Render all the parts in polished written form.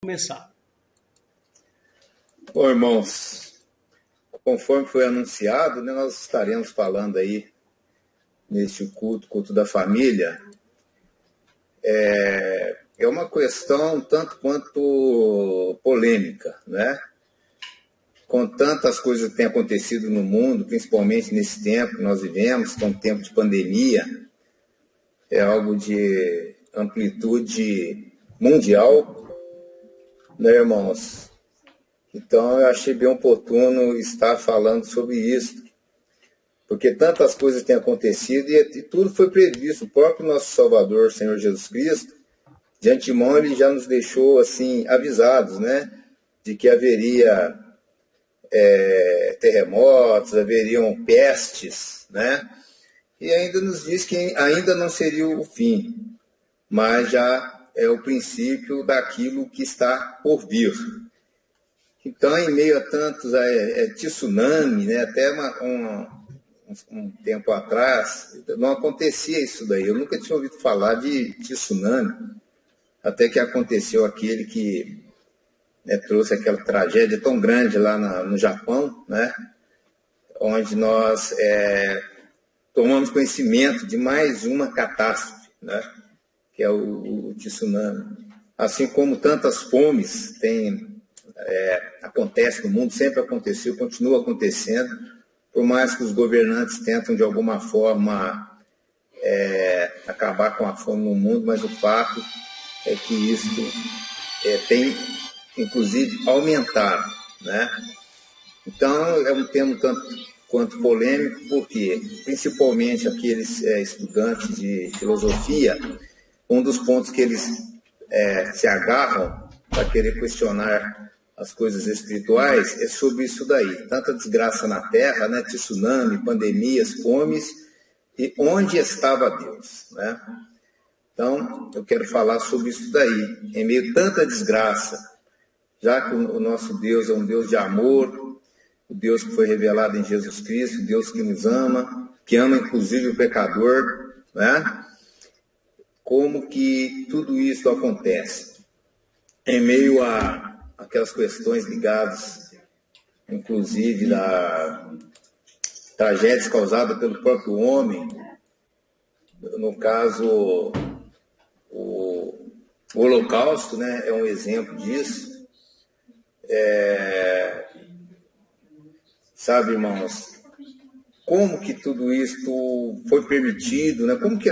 começar. Bom, irmãos, conforme foi anunciado, né, nós estaremos falando aí neste culto da família. É uma questão tanto quanto polêmica, né? Com tantas coisas que têm acontecido no mundo, principalmente nesse tempo que nós vivemos, que é um tempo de pandemia, é algo de amplitude mundial, né, irmãos? Então, eu achei bem oportuno estar falando sobre isso, porque tantas coisas têm acontecido e tudo foi previsto. O próprio nosso Salvador, Senhor Jesus Cristo, de antemão, ele já nos deixou assim avisados, né, de que haveria terremotos, haveriam pestes, né, e ainda nos diz que ainda não seria o fim, mas já é o princípio daquilo que está por vir. Então, em meio a tantos tsunami, né, até um tempo atrás, não acontecia isso daí. Eu nunca tinha ouvido falar de tsunami, até que aconteceu aquele que, né, trouxe aquela tragédia tão grande lá no Japão, né, onde nós tomamos conhecimento de mais uma catástrofe, né, que é o tsunami. Assim como tantas fomes acontece no mundo, sempre aconteceu, continua acontecendo, por mais que os governantes tentam de alguma forma acabar com a fome no mundo, mas o fato é que isso tem, inclusive, aumentado, né? Então, é um tema tanto quanto polêmico, porque, principalmente aqueles estudantes de filosofia, um dos pontos que eles se agarram para querer questionar as coisas espirituais é sobre isso daí. Tanta desgraça na Terra, né? Tsunami, pandemias, fomes, e onde estava Deus, né? Então, eu quero falar sobre isso daí. Em meio a tanta desgraça, já que o nosso Deus é um Deus de amor, o Deus que foi revelado em Jesus Cristo, Deus que nos ama, que ama inclusive o pecador, né? Como que tudo isso acontece? Em meio a aquelas questões ligadas, inclusive, da tragédias causadas pelo próprio homem, no caso, o Holocausto, né, é um exemplo disso. Sabe, irmãos, como que tudo isso foi permitido, né? Como que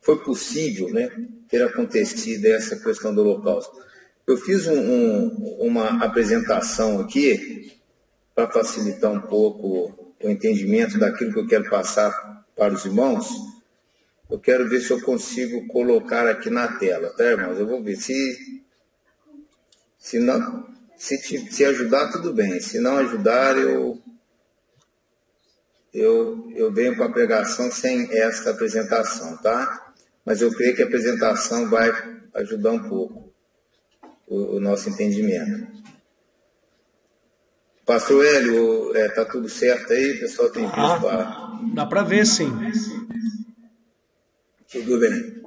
foi possível, né, ter acontecido essa questão do Holocausto? Eu fiz uma apresentação aqui para facilitar um pouco o entendimento daquilo que eu quero passar para os irmãos. Eu quero ver se eu consigo colocar aqui na tela, tá, irmãos? Eu vou ver se não, se ajudar, tudo bem. Se não ajudar, eu venho com a pregação sem esta apresentação, tá? Mas eu creio que a apresentação vai ajudar um pouco o nosso entendimento. Pastor Hélio, tá tudo certo aí? O pessoal tem visto Dá para ver, sim. Tudo bem.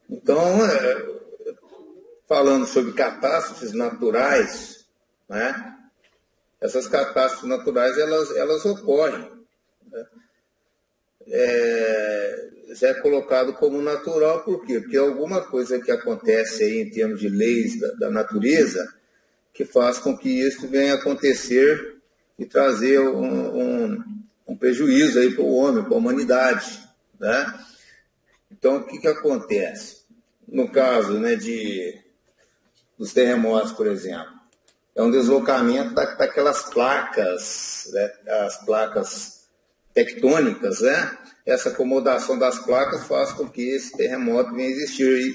Então, falando sobre catástrofes naturais, né? Essas catástrofes naturais, elas ocorrem, né? Já é colocado como natural, por quê? Porque é alguma coisa que acontece aí em termos de leis da natureza que faz com que isso venha a acontecer e trazer um prejuízo aí para o homem, para a humanidade, né? Então, o que acontece? No caso, né, dos terremotos, por exemplo, é um deslocamento daquelas placas, né, as placas tectônicas, né? Essa acomodação das placas faz com que esse terremoto venha a existir.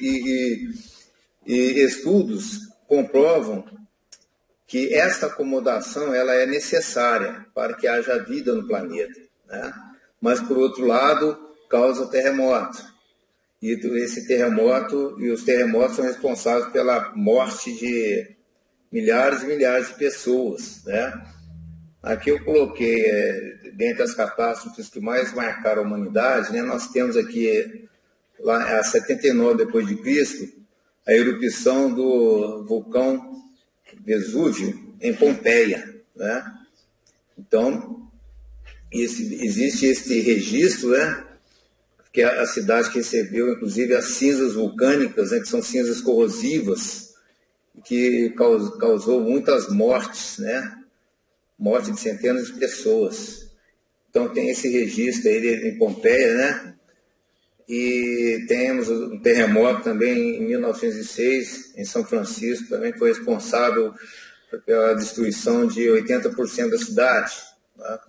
E estudos comprovam que essa acomodação ela é necessária para que haja vida no planeta, né? Mas, por outro lado, causa terremoto. E esse terremoto, e os terremotos são responsáveis pela morte de milhares e milhares de pessoas, né? Aqui eu coloquei, dentre as catástrofes que mais marcaram a humanidade, né, nós temos aqui, lá a 79 depois de Cristo, a erupção do vulcão Vesúvio em Pompeia, né? Então, existe esse registro, né? Que é a cidade que recebeu, inclusive, as cinzas vulcânicas, né? Que são cinzas corrosivas, que causou muitas mortes, né? Morte de centenas de pessoas. Então, tem esse registro aí em Pompeia, né? E temos um terremoto também em 1906, em São Francisco, também foi responsável pela destruição de 80% da cidade. Tá?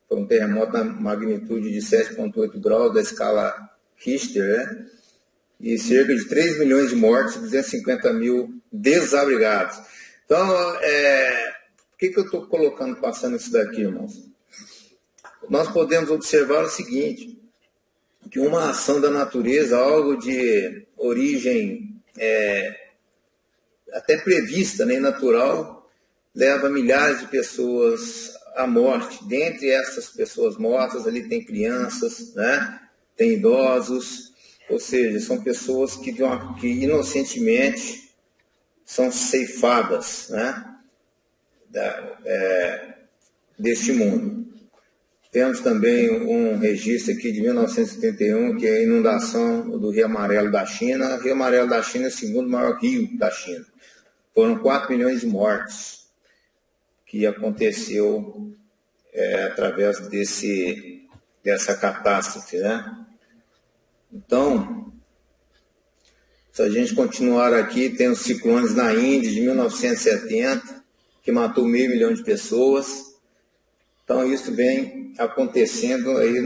Foi um terremoto na magnitude de 7,8 graus da escala Richter, né? E cerca de 3 milhões de mortes e 250 mil desabrigados. Então, por que eu estou passando isso daqui, irmãos? Nós podemos observar o seguinte, que uma ação da natureza, algo de origem até prevista, né, natural, leva milhares de pessoas à morte. Dentre essas pessoas mortas, ali tem crianças, né, tem idosos, ou seja, são pessoas que inocentemente são ceifadas, né, deste mundo. Temos também um registro aqui de 1971, que é a inundação do Rio Amarelo da China. O Rio Amarelo da China é o segundo maior rio da China. Foram 4 milhões de mortes que aconteceu através dessa catástrofe, né? Então, se a gente continuar aqui, tem os ciclones na Índia de 1970, que matou 500 mil de pessoas. Então, isso vem acontecendo aí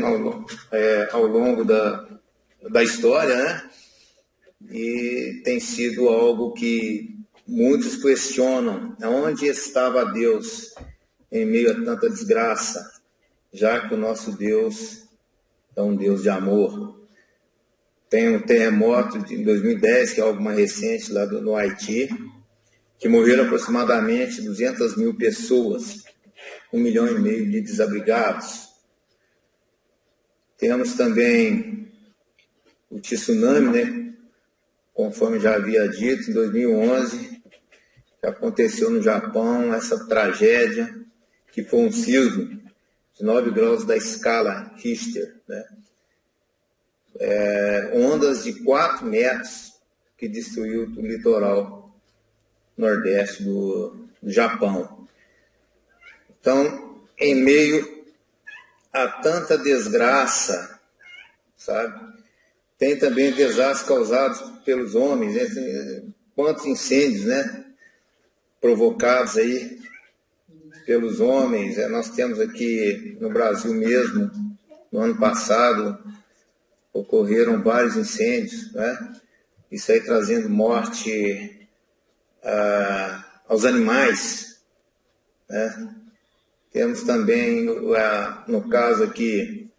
ao longo da história, né? E tem sido algo que muitos questionam. Onde estava Deus em meio a tanta desgraça? Já que o nosso Deus é um Deus de amor. Tem um terremoto de 2010, que é algo mais recente, lá no Haiti, que morreram aproximadamente 200 mil pessoas. 1,5 milhão de desabrigados. Temos também o tsunami, né? Conforme já havia dito, em 2011, que aconteceu no Japão, essa tragédia, que foi um sismo de 9 graus da escala Richter, né? Ondas de 4 metros que destruiu o litoral nordeste do Japão. Então, em meio a tanta desgraça, sabe? Tem também desastres causados pelos homens, né? Quantos incêndios, né? Provocados aí pelos homens. Nós temos aqui no Brasil mesmo, no ano passado, ocorreram vários incêndios, né? Isso aí trazendo morte aos animais, né? Temos também, no caso aqui,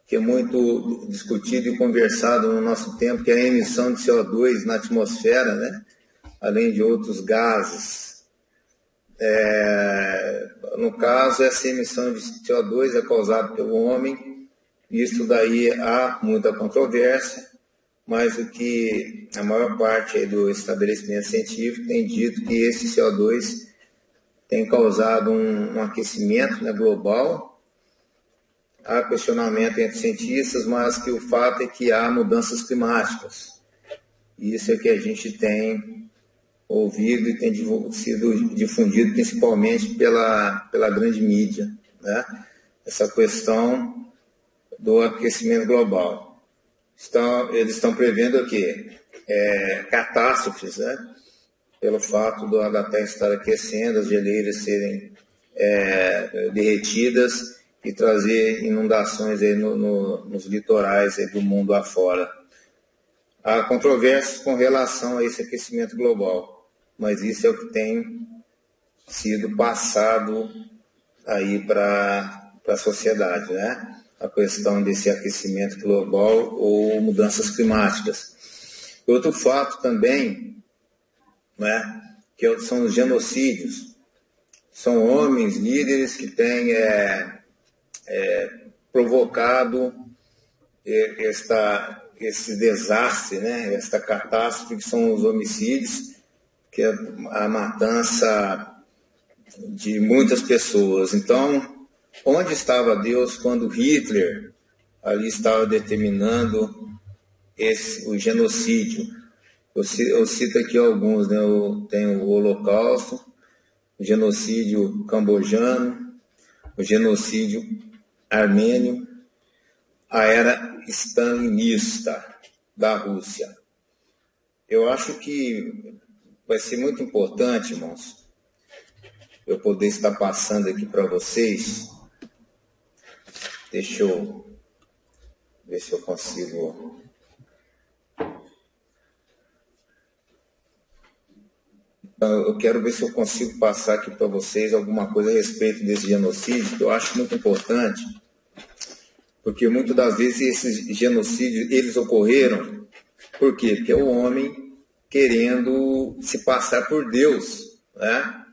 que é muito discutido e conversado no nosso tempo, que é a emissão de CO2 na atmosfera, né? Além de outros gases. No caso, essa emissão de CO2 é causada pelo homem. Isso daí há muita controvérsia, mas o que a maior parte aí do estabelecimento científico tem dito que esse CO2 tem causado um aquecimento, né, global. Há questionamento entre cientistas, mas que o fato é que há mudanças climáticas. Isso é que a gente tem ouvido e tem sido difundido principalmente pela grande mídia, né? Essa questão do aquecimento global. Eles estão prevendo o quê? Catástrofes, né? Pelo fato da Terra estar aquecendo, as geleiras serem derretidas e trazer inundações aí nos litorais aí do mundo afora. Há controvérsias com relação a esse aquecimento global, mas isso é o que tem sido passado aí para a sociedade, né? A questão desse aquecimento global ou mudanças climáticas. Outro fato também, né, que são os genocídios. São homens, líderes que têm provocado esse desastre, né? Esta catástrofe que são os homicídios, que é a matança de muitas pessoas. Então, onde estava Deus quando Hitler ali estava determinando o genocídio? Eu cito aqui alguns, né? Tem o Holocausto, o genocídio cambojano, o genocídio armênio, a era stalinista da Rússia. Eu acho que vai ser muito importante, irmãos, eu poder estar passando aqui para vocês. Deixa eu ver se eu consigo. Eu quero ver se eu consigo passar aqui para vocês alguma coisa a respeito desse genocídio, que eu acho muito importante, porque muitas das vezes esses genocídios, eles ocorreram, por quê? Porque é o homem querendo se passar por Deus, né?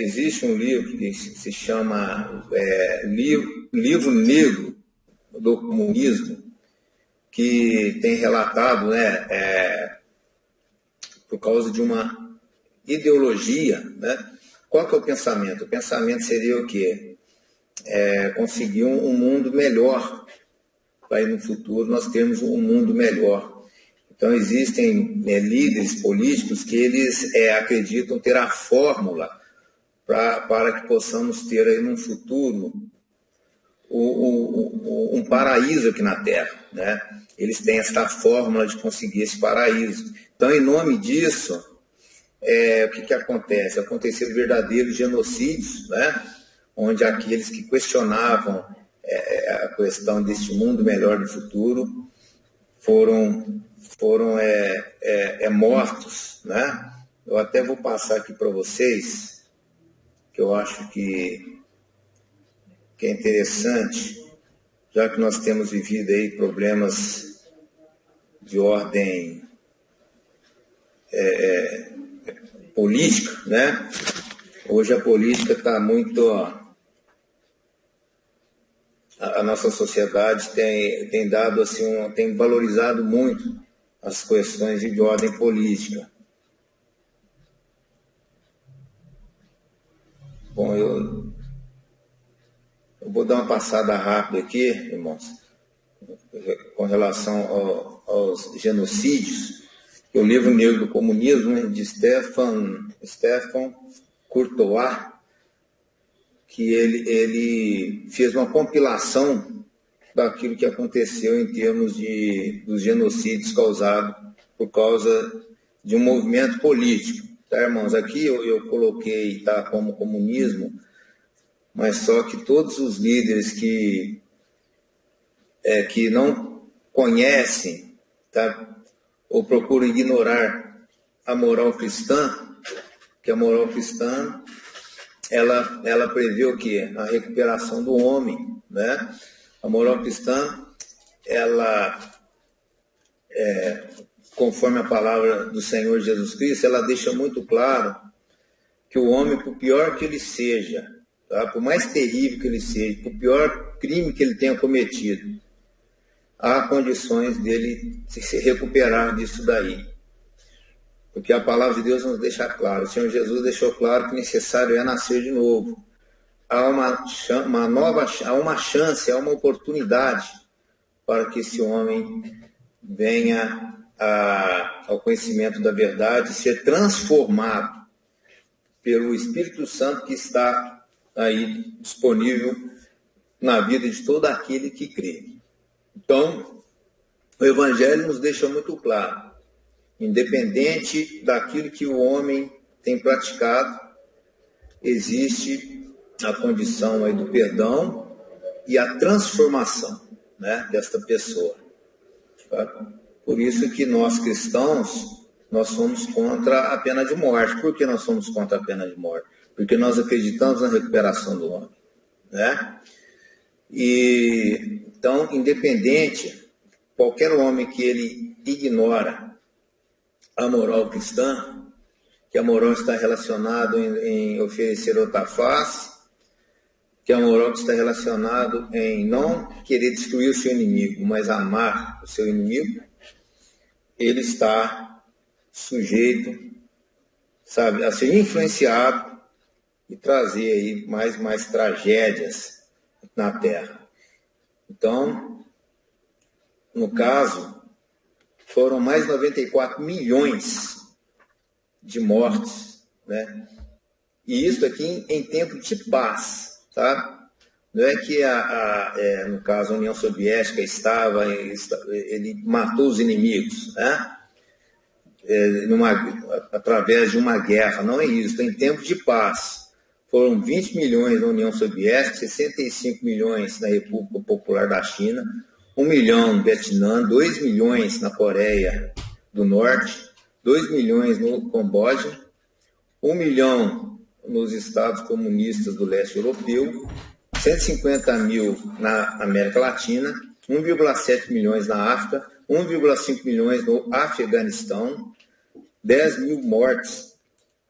Existe um livro que se chama Livro Negro do Comunismo, que tem relatado, né, por causa de uma ideologia, né? Qual que é o pensamento? O pensamento seria o quê? Conseguir um mundo melhor, para aí no futuro nós termos um mundo melhor. Então existem líderes políticos que eles acreditam ter a fórmula para que possamos ter aí no futuro um paraíso aqui na Terra, né? Eles têm esta fórmula de conseguir esse paraíso. Então, em nome disso, o que acontece? Aconteceram verdadeiros genocídios, né? Onde aqueles que questionavam a questão deste mundo melhor do futuro foram mortos, né? Eu até vou passar aqui para vocês, que eu acho que é interessante, já que nós temos vivido aí problemas de ordem política, né? Hoje a política está muito... A nossa sociedade tem dado assim, tem valorizado muito as questões de ordem política. Bom, eu vou dar uma passada rápida aqui, irmãos, com relação aos genocídios. O Livro Negro do Comunismo, né, de Stefan Courtois, que ele fez uma compilação daquilo que aconteceu em termos dos genocídios causados por causa de um movimento político. Tá, irmãos? Aqui eu coloquei, tá, como comunismo, mas só que todos os líderes que não conhecem, tá, ou procuram ignorar a moral cristã, que a moral cristã ela prevê o quê? A recuperação do homem, né? A moral cristã, ela, conforme a palavra do Senhor Jesus Cristo, ela deixa muito claro que o homem, por pior que ele seja, tá? Por mais terrível que ele seja, por pior crime que ele tenha cometido, há condições dele se recuperar disso daí. Porque a palavra de Deus nos deixa claro, o Senhor Jesus deixou claro que necessário é nascer de novo. Há uma chance, há uma oportunidade para que esse homem venha ao conhecimento da verdade, ser transformado pelo Espírito Santo que está aí disponível na vida de todo aquele que crê. Então, o Evangelho nos deixa muito claro, independente daquilo que o homem tem praticado, existe a condição aí do perdão e a transformação, né, desta pessoa. Tá? Por isso que nós cristãos, nós somos contra a pena de morte. Por que nós somos contra a pena de morte? Porque nós acreditamos na recuperação do homem, né? E então, independente, qualquer homem que ele ignora a moral cristã, que a moral está relacionada em oferecer outra face, que amor está relacionado em não querer destruir o seu inimigo, mas amar o seu inimigo, ele está sujeito, sabe, a ser influenciado e trazer aí mais tragédias na Terra. Então, no caso, foram mais de 94 milhões de mortes, né? E isso aqui em tempo de paz, tá? Não é que, no caso, a União Soviética ele matou os inimigos, né? Através de uma guerra, não é isso, em tempo de paz. Foram 20 milhões na União Soviética, 65 milhões na República Popular da China, 1 milhão no Vietnã, 2 milhões na Coreia do Norte, 2 milhões no Camboja, 1 milhão nos Estados comunistas do leste europeu, 150 mil na América Latina, 1,7 milhões na África, 1,5 milhões no Afeganistão, 10 mil mortes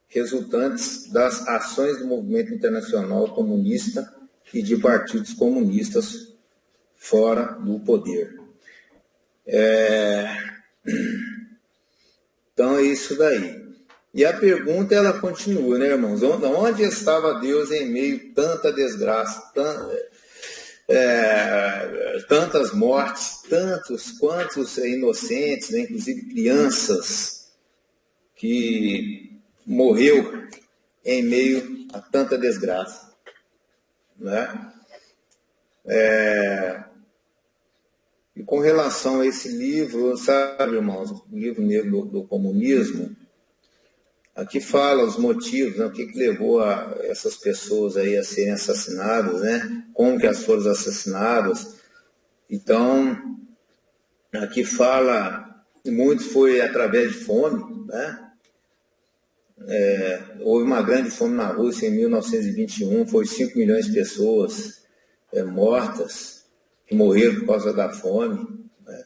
resultantes das ações do movimento internacional comunista e de partidos comunistas fora do poder. Então é isso daí. E a pergunta, ela continua, né, irmãos? Onde estava Deus em meio a tanta desgraça, tantas mortes, quantos inocentes, né, inclusive crianças, que morreu em meio a tanta desgraça, né? E com relação a esse livro, sabe, irmãos, o livro negro do comunismo, aqui fala os motivos, né, o que levou essas pessoas aí a serem assassinadas, né? Como que elas foram assassinadas. Então, aqui fala, muito foi através de fome, né? Houve uma grande fome na Rússia em 1921, foi 5 milhões de pessoas mortas, que morreram por causa da fome, né?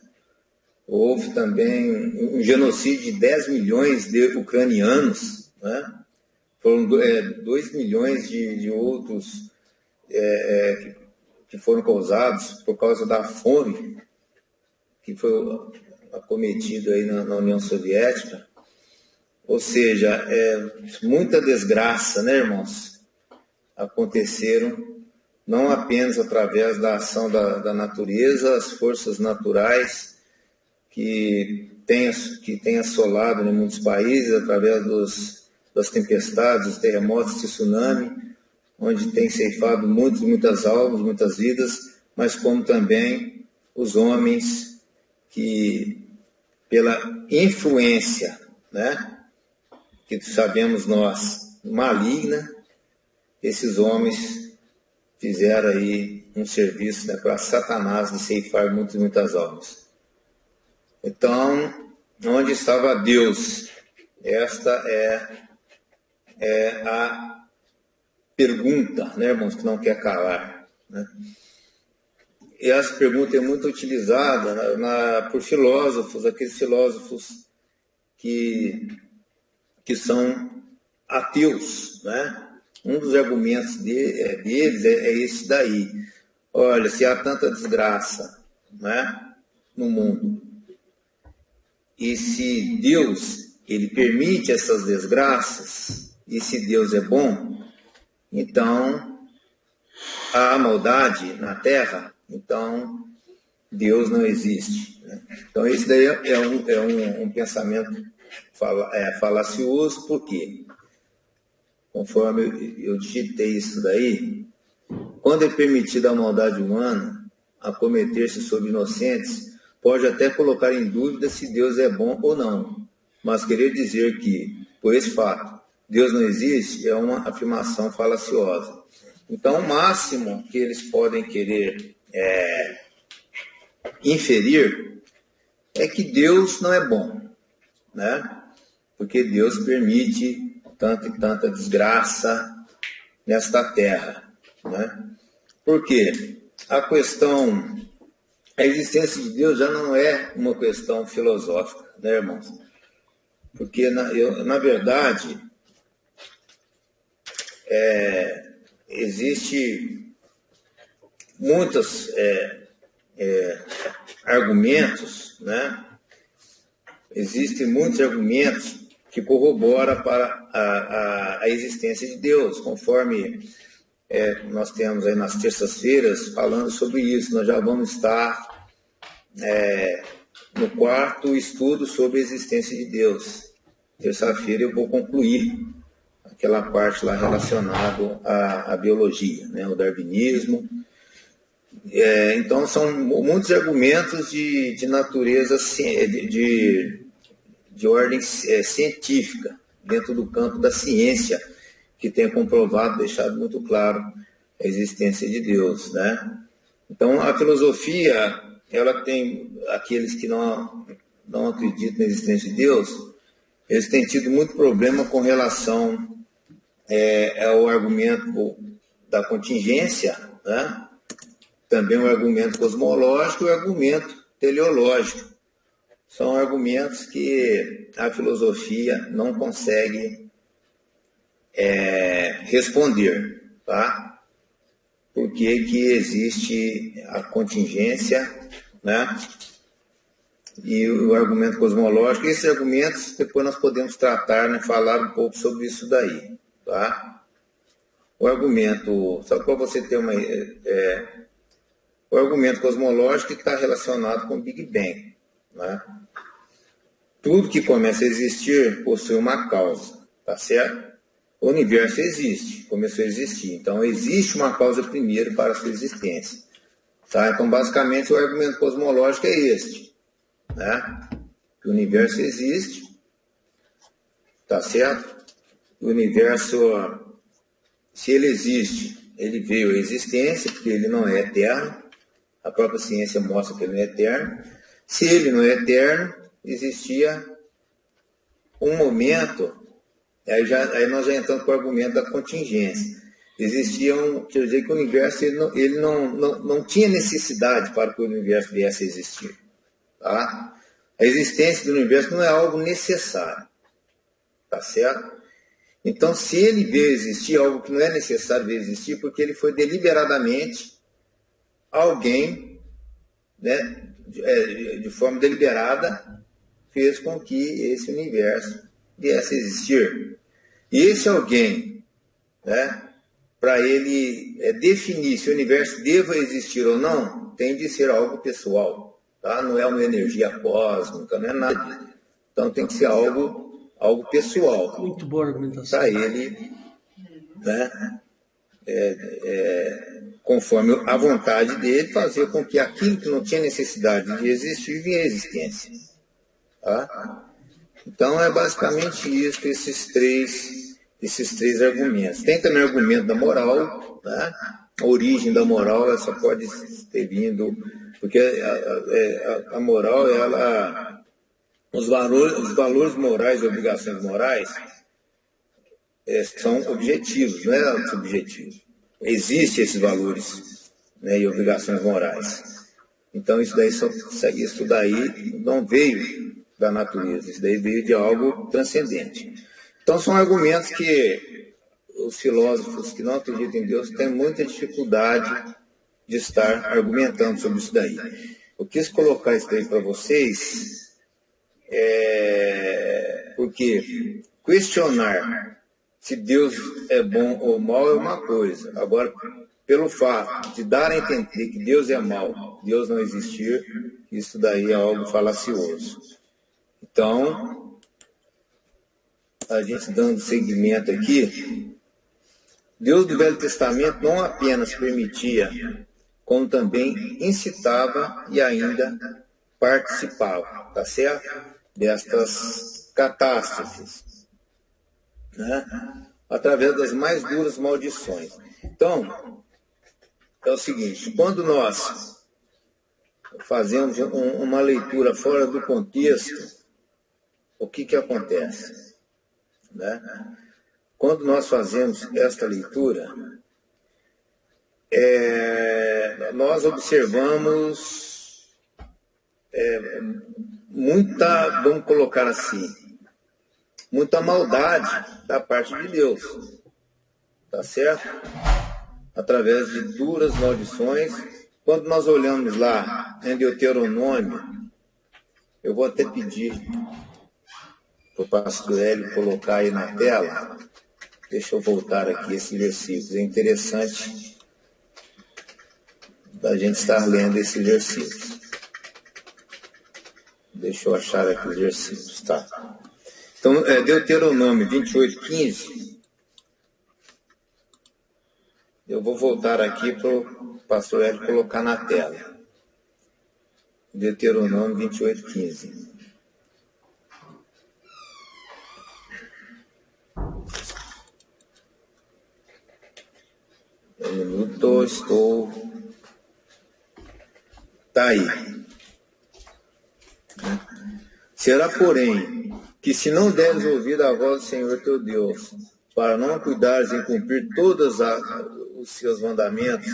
Houve também um genocídio de 10 milhões de ucranianos, né? Foram 2 milhões de outros que foram causados por causa da fome que foi acometido aí na União Soviética. Ou seja, muita desgraça, né, irmãos? Aconteceram não apenas através da ação da natureza, as forças naturais que tem assolado em muitos países, através das tempestades, dos terremotos, de tsunami, onde tem ceifado muitas almas, muitas vidas, mas como também os homens que, pela influência, né, que sabemos nós, maligna, esses homens fizeram aí um serviço, né, para Satanás de ceifar muitas almas. Então, onde estava Deus? Esta é a pergunta, né, irmãos, que não quer calar, né? E essa pergunta é muito utilizada por filósofos, aqueles filósofos que são ateus, né? Um dos argumentos deles é esse daí. Olha, se há tanta desgraça, né, no mundo, e se Deus ele permite essas desgraças, e se Deus é bom, então há maldade na Terra, então Deus não existe, né? Então esse daí é um pensamento falacioso. Por quê? Conforme eu digitei isso daí, quando é permitida a maldade humana acometer-se sobre inocentes, pode até colocar em dúvida se Deus é bom ou não, mas querer dizer que, por esse fato, Deus não existe é uma afirmação falaciosa. Então, o máximo que eles podem querer inferir é que Deus não é bom, né? Porque Deus permite tanta e tanta desgraça nesta terra, né? Por quê? A existência de Deus já não é uma questão filosófica, né, irmãos? Porque, na verdade, existe muitos argumentos, né? Existem muitos argumentos que corroboram para a existência de Deus, conforme nós temos aí nas terças-feiras falando sobre isso. Nós já vamos estar no quarto estudo sobre a existência de Deus. Terça-feira eu vou concluir aquela parte lá relacionada à biologia, né, o darwinismo. Então, são muitos argumentos de natureza, de ordem científica, dentro do campo da ciência, que tem comprovado, deixado muito claro a existência de Deus, né? Então, a filosofia, ela tem aqueles que não acreditam na existência de Deus, eles têm tido muito problema com relação ao argumento da contingência, né? Também o argumento cosmológico e o argumento teleológico. São argumentos que a filosofia não consegue responder, tá? Por que existe a contingência, né? E o argumento cosmológico. Esses argumentos, depois nós podemos tratar, né? Falar um pouco sobre isso daí, tá? O argumento, só para você ter uma... o argumento cosmológico está relacionado com o Big Bang, né? Tudo que começa a existir possui uma causa, tá certo? O universo existe, começou a existir. Então, existe uma causa primeiro para a sua existência, tá? Então, basicamente, o argumento cosmológico é este, né? O universo existe, tá certo? O universo, se ele existe, ele veio à existência, porque ele não é eterno. A própria ciência mostra que ele não é eterno. Se ele não é eterno, existia um momento, aí nós já entramos com o argumento da contingência. Quer dizer que o universo ele não tinha necessidade para que o universo viesse a existir. Tá? A existência do universo não é algo necessário. Tá certo? Então, se ele veio existir, algo que não é necessário veio existir, porque ele foi deliberadamente alguém, né, de forma deliberada, fez com que esse universo viesse a existir. E esse alguém, né, para ele definir se o universo deva existir ou não, tem de ser algo pessoal, tá? Não é uma energia cósmica, não é nada. Então tem que ser algo pessoal. Muito boa argumentação. Para ele, né, conforme a vontade dele, fazer com que aquilo que não tinha necessidade de existir venha à existência. Tá? Então, é basicamente isso, esses três argumentos. Tem também o argumento da moral, né? A origem da moral, ela só pode ter vindo, porque a moral, os valores morais e obrigações morais são objetivos, não é subjetivos. Existem esses valores, né, e obrigações morais. Então, isso daí não veio da natureza, isso daí veio de algo transcendente. Então, são argumentos que os filósofos que não acreditam em Deus têm muita dificuldade de estar argumentando sobre isso daí. Eu quis colocar isso daí para vocês, porque questionar se Deus é bom ou mal é uma coisa. Agora, pelo fato de dar a entender que Deus é mal, Deus não existir, isso daí é algo falacioso. Então, a gente dando seguimento aqui, Deus do Velho Testamento não apenas permitia, como também incitava e ainda participava, tá certo? Destas catástrofes, né? Através das mais duras maldições. Então, é o seguinte, quando nós fazemos uma leitura fora do contexto, o que acontece? Né? Quando nós fazemos esta leitura, nós observamos muita, vamos colocar assim, muita maldade da parte de Deus, tá certo? através de duras maldições. Quando nós olhamos lá em Deuteronômio, eu vou até pedir para o pastor Hélio colocar aí na tela. Deixa eu voltar aqui esse versículo. É interessante da gente estar lendo esses versículos. Deixa eu achar aqui os versículos, tá? Então, Deuteronômio 28:15. Eu vou voltar aqui para o pastor Hélio colocar na tela. Deuteronômio 28:15. Um minuto, estou... Está aí. Será, porém, que se não deres ouvido à voz do Senhor teu Deus, para não cuidares em cumprir todos os seus mandamentos,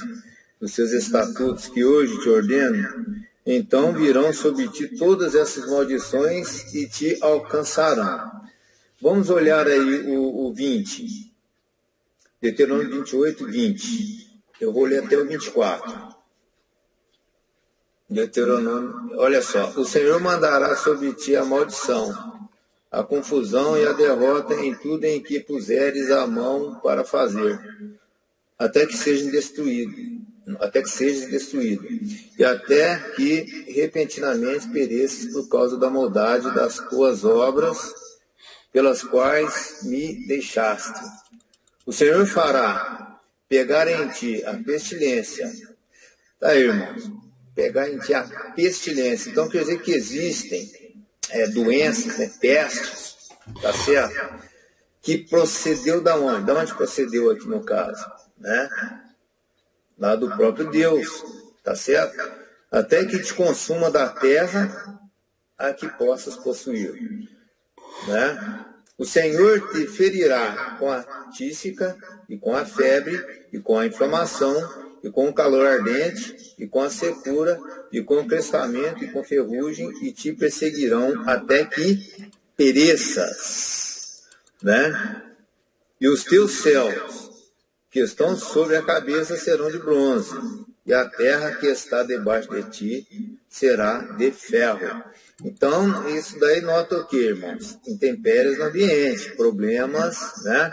os seus estatutos que hoje te ordeno, então virão sobre ti todas essas maldições e te alcançarão. Vamos olhar aí o 20. Deuteronômio 28:20. Eu vou ler até o 24. Deuteronômio, olha só. O Senhor mandará sobre ti a maldição, a confusão e a derrota em tudo em que puseres a mão para fazer, até que sejas destruído, e até que repentinamente pereças por causa da maldade das tuas obras, pelas quais me deixaste. O Senhor fará pegar em ti a pestilência. Tá aí, irmãos? Pegar em ti a pestilência. Então, quer dizer que existem doenças, pestes, tá certo? Que procedeu da onde? Da onde procedeu aqui no caso? Né? Lá do próprio Deus, tá certo? Até que te consuma da terra a que possas possuir. Né? O Senhor te ferirá com a tísica, e com a febre, e com a inflamação, e com o calor ardente, e com a secura, e com o crescimento, e com ferrugem, e te perseguirão até que pereças. Né? E os teus céus, que estão sobre a cabeça, serão de bronze, e a terra que está debaixo de ti será de ferro. Então, isso daí nota o quê, irmãos? Intempéries no ambiente, problemas, né,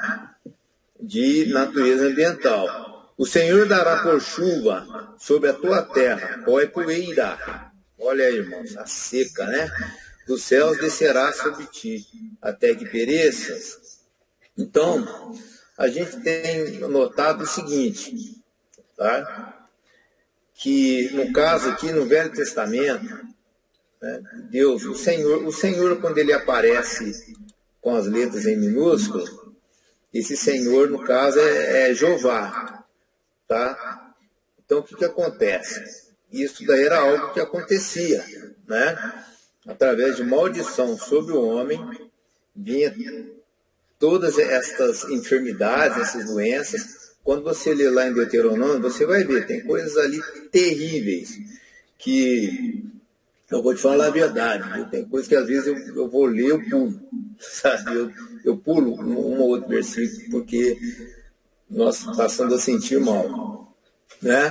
de natureza ambiental. O Senhor dará por chuva sobre a tua terra, pó e poeira. Olha aí, irmãos, a seca, né? Dos céus descerá sobre ti, até que pereças. Então, a gente tem notado o seguinte, tá? Que no caso aqui no Velho Testamento, né, Deus, o Senhor, quando ele aparece com as letras em minúsculo, esse Senhor, no caso, é Jeová, tá? Então, o que acontece? Isso daí era algo que acontecia, né? Através de maldição sobre o homem, vinha todas estas enfermidades, essas doenças. Quando você lê lá em Deuteronômio, você vai ver, tem coisas ali terríveis, que eu vou te falar a verdade, viu? Tem coisas que às vezes eu vou ler, eu pulo, sabe? Eu pulo um ou outro versículo, porque nós passamos a sentir mal, né?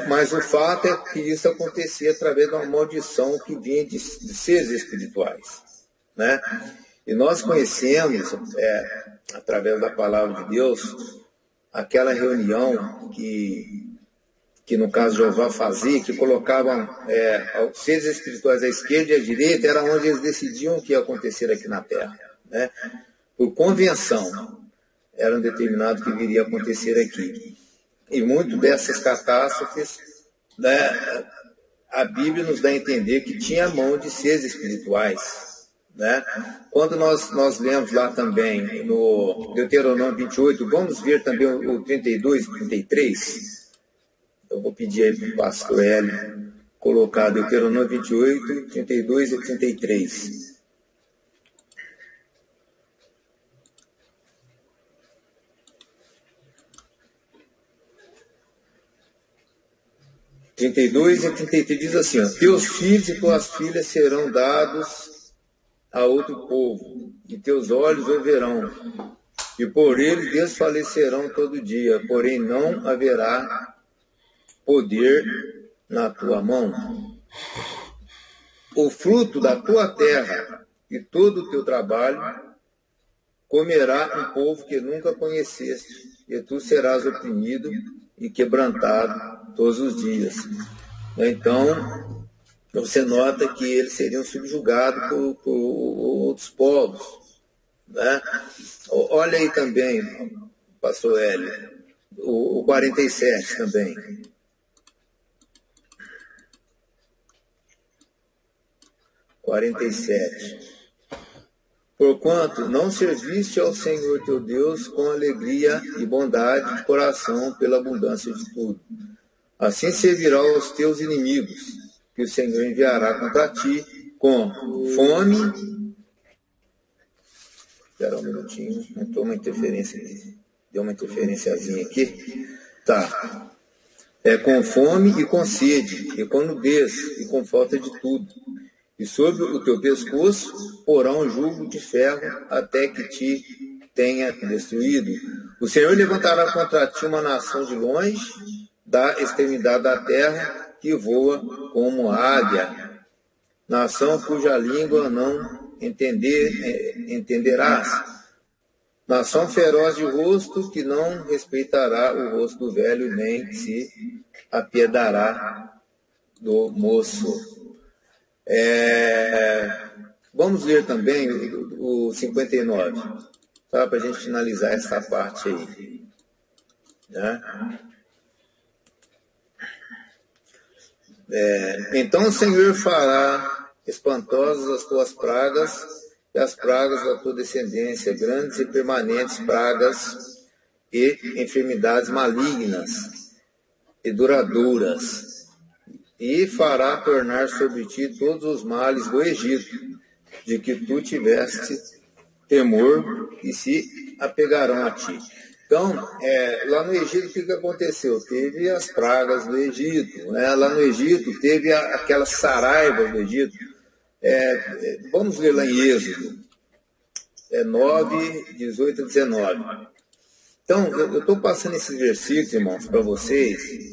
Mas o fato é que isso acontecia através de uma maldição que vinha de seres espirituais, né? E nós conhecemos, através da palavra de Deus, aquela reunião que no caso Jeová fazia, que colocavam os seres espirituais à esquerda e à direita, era onde eles decidiam o que ia acontecer aqui na Terra, né? Por convenção, era determinado que viria a acontecer aqui. E muito dessas catástrofes, né, a Bíblia nos dá a entender que tinha mão de seres espirituais, né? Quando nós lemos lá também no Deuteronômio 28, vamos ver também o 32 e 33. Eu vou pedir aí para o pastor Hélio colocar Deuteronômio 28, 32 e 33. 32 e 33 diz assim, ó, teus filhos e tuas filhas serão dados a outro povo, e teus olhos o verão, e por eles desfalecerão todo dia, porém não haverá poder na tua mão. O fruto da tua terra e todo o teu trabalho comerá um povo que nunca conheceste, e tu serás oprimido e quebrantado todos os dias. Então, você nota que eles seriam subjugados por outros povos, né? Olha aí também, pastor Hélio, o 47 também. Porquanto não serviste ao Senhor teu Deus com alegria e bondade de coração pela abundância de tudo. Assim servirá aos teus inimigos, que o Senhor enviará contra ti com fome. Espera um minutinho, entrou uma interferência aqui. Deu uma interferenciazinha aqui. Tá. Com fome e com sede, e com nudez, e com falta de tudo. E sobre o teu pescoço porá um jugo de ferro até que te tenha destruído. O Senhor levantará contra ti uma nação de longe, da extremidade da terra, que voa como águia. Nação cuja língua não entenderás. Nação feroz de rosto, que não respeitará o rosto do velho, nem se apiedará do moço. Vamos ler também o 59, tá? Para a gente finalizar essa parte aí, né? Então o Senhor fará espantosas as tuas pragas e as pragas da tua descendência, grandes e permanentes pragas e enfermidades malignas e duradouras. E fará tornar sobre ti todos os males do Egito, de que tu tiveste temor, e se apegarão a ti. Então, lá no Egito, o que aconteceu? Teve as pragas do Egito, né? Lá no Egito, teve aquelas saraivas do Egito. Vamos ler lá em Êxodo 9, 18 a 19. Então, eu estou passando esses versículos, irmãos, para vocês.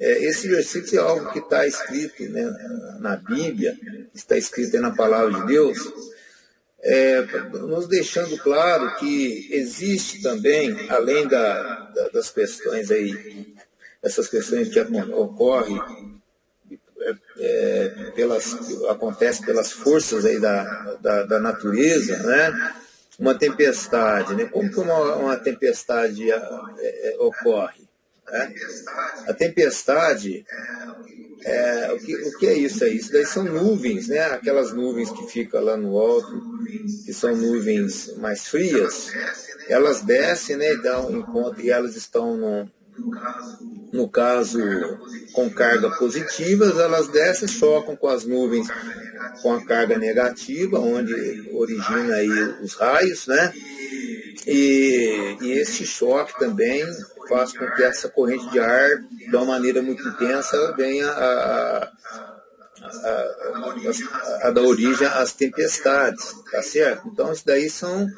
Esse versículo é algo que está escrito, né, na Bíblia, está escrito aí na Palavra de Deus, nos deixando claro que existe também, além das questões aí, essas questões que ocorrem, acontecem pelas forças aí da natureza, né? Uma tempestade, né? Como que uma tempestade ocorre? A tempestade, o que é isso aí? Isso daí são nuvens, né? Aquelas nuvens que ficam lá no alto, que são nuvens mais frias, elas descem, né? E elas estão, no caso, com carga positiva, elas descem, chocam com as nuvens com a carga negativa, onde origina aí os raios, né? E esse choque também faz com que essa corrente de ar, de uma maneira muito intensa, venha a dar origem às tempestades, tá certo? Então, isso daí são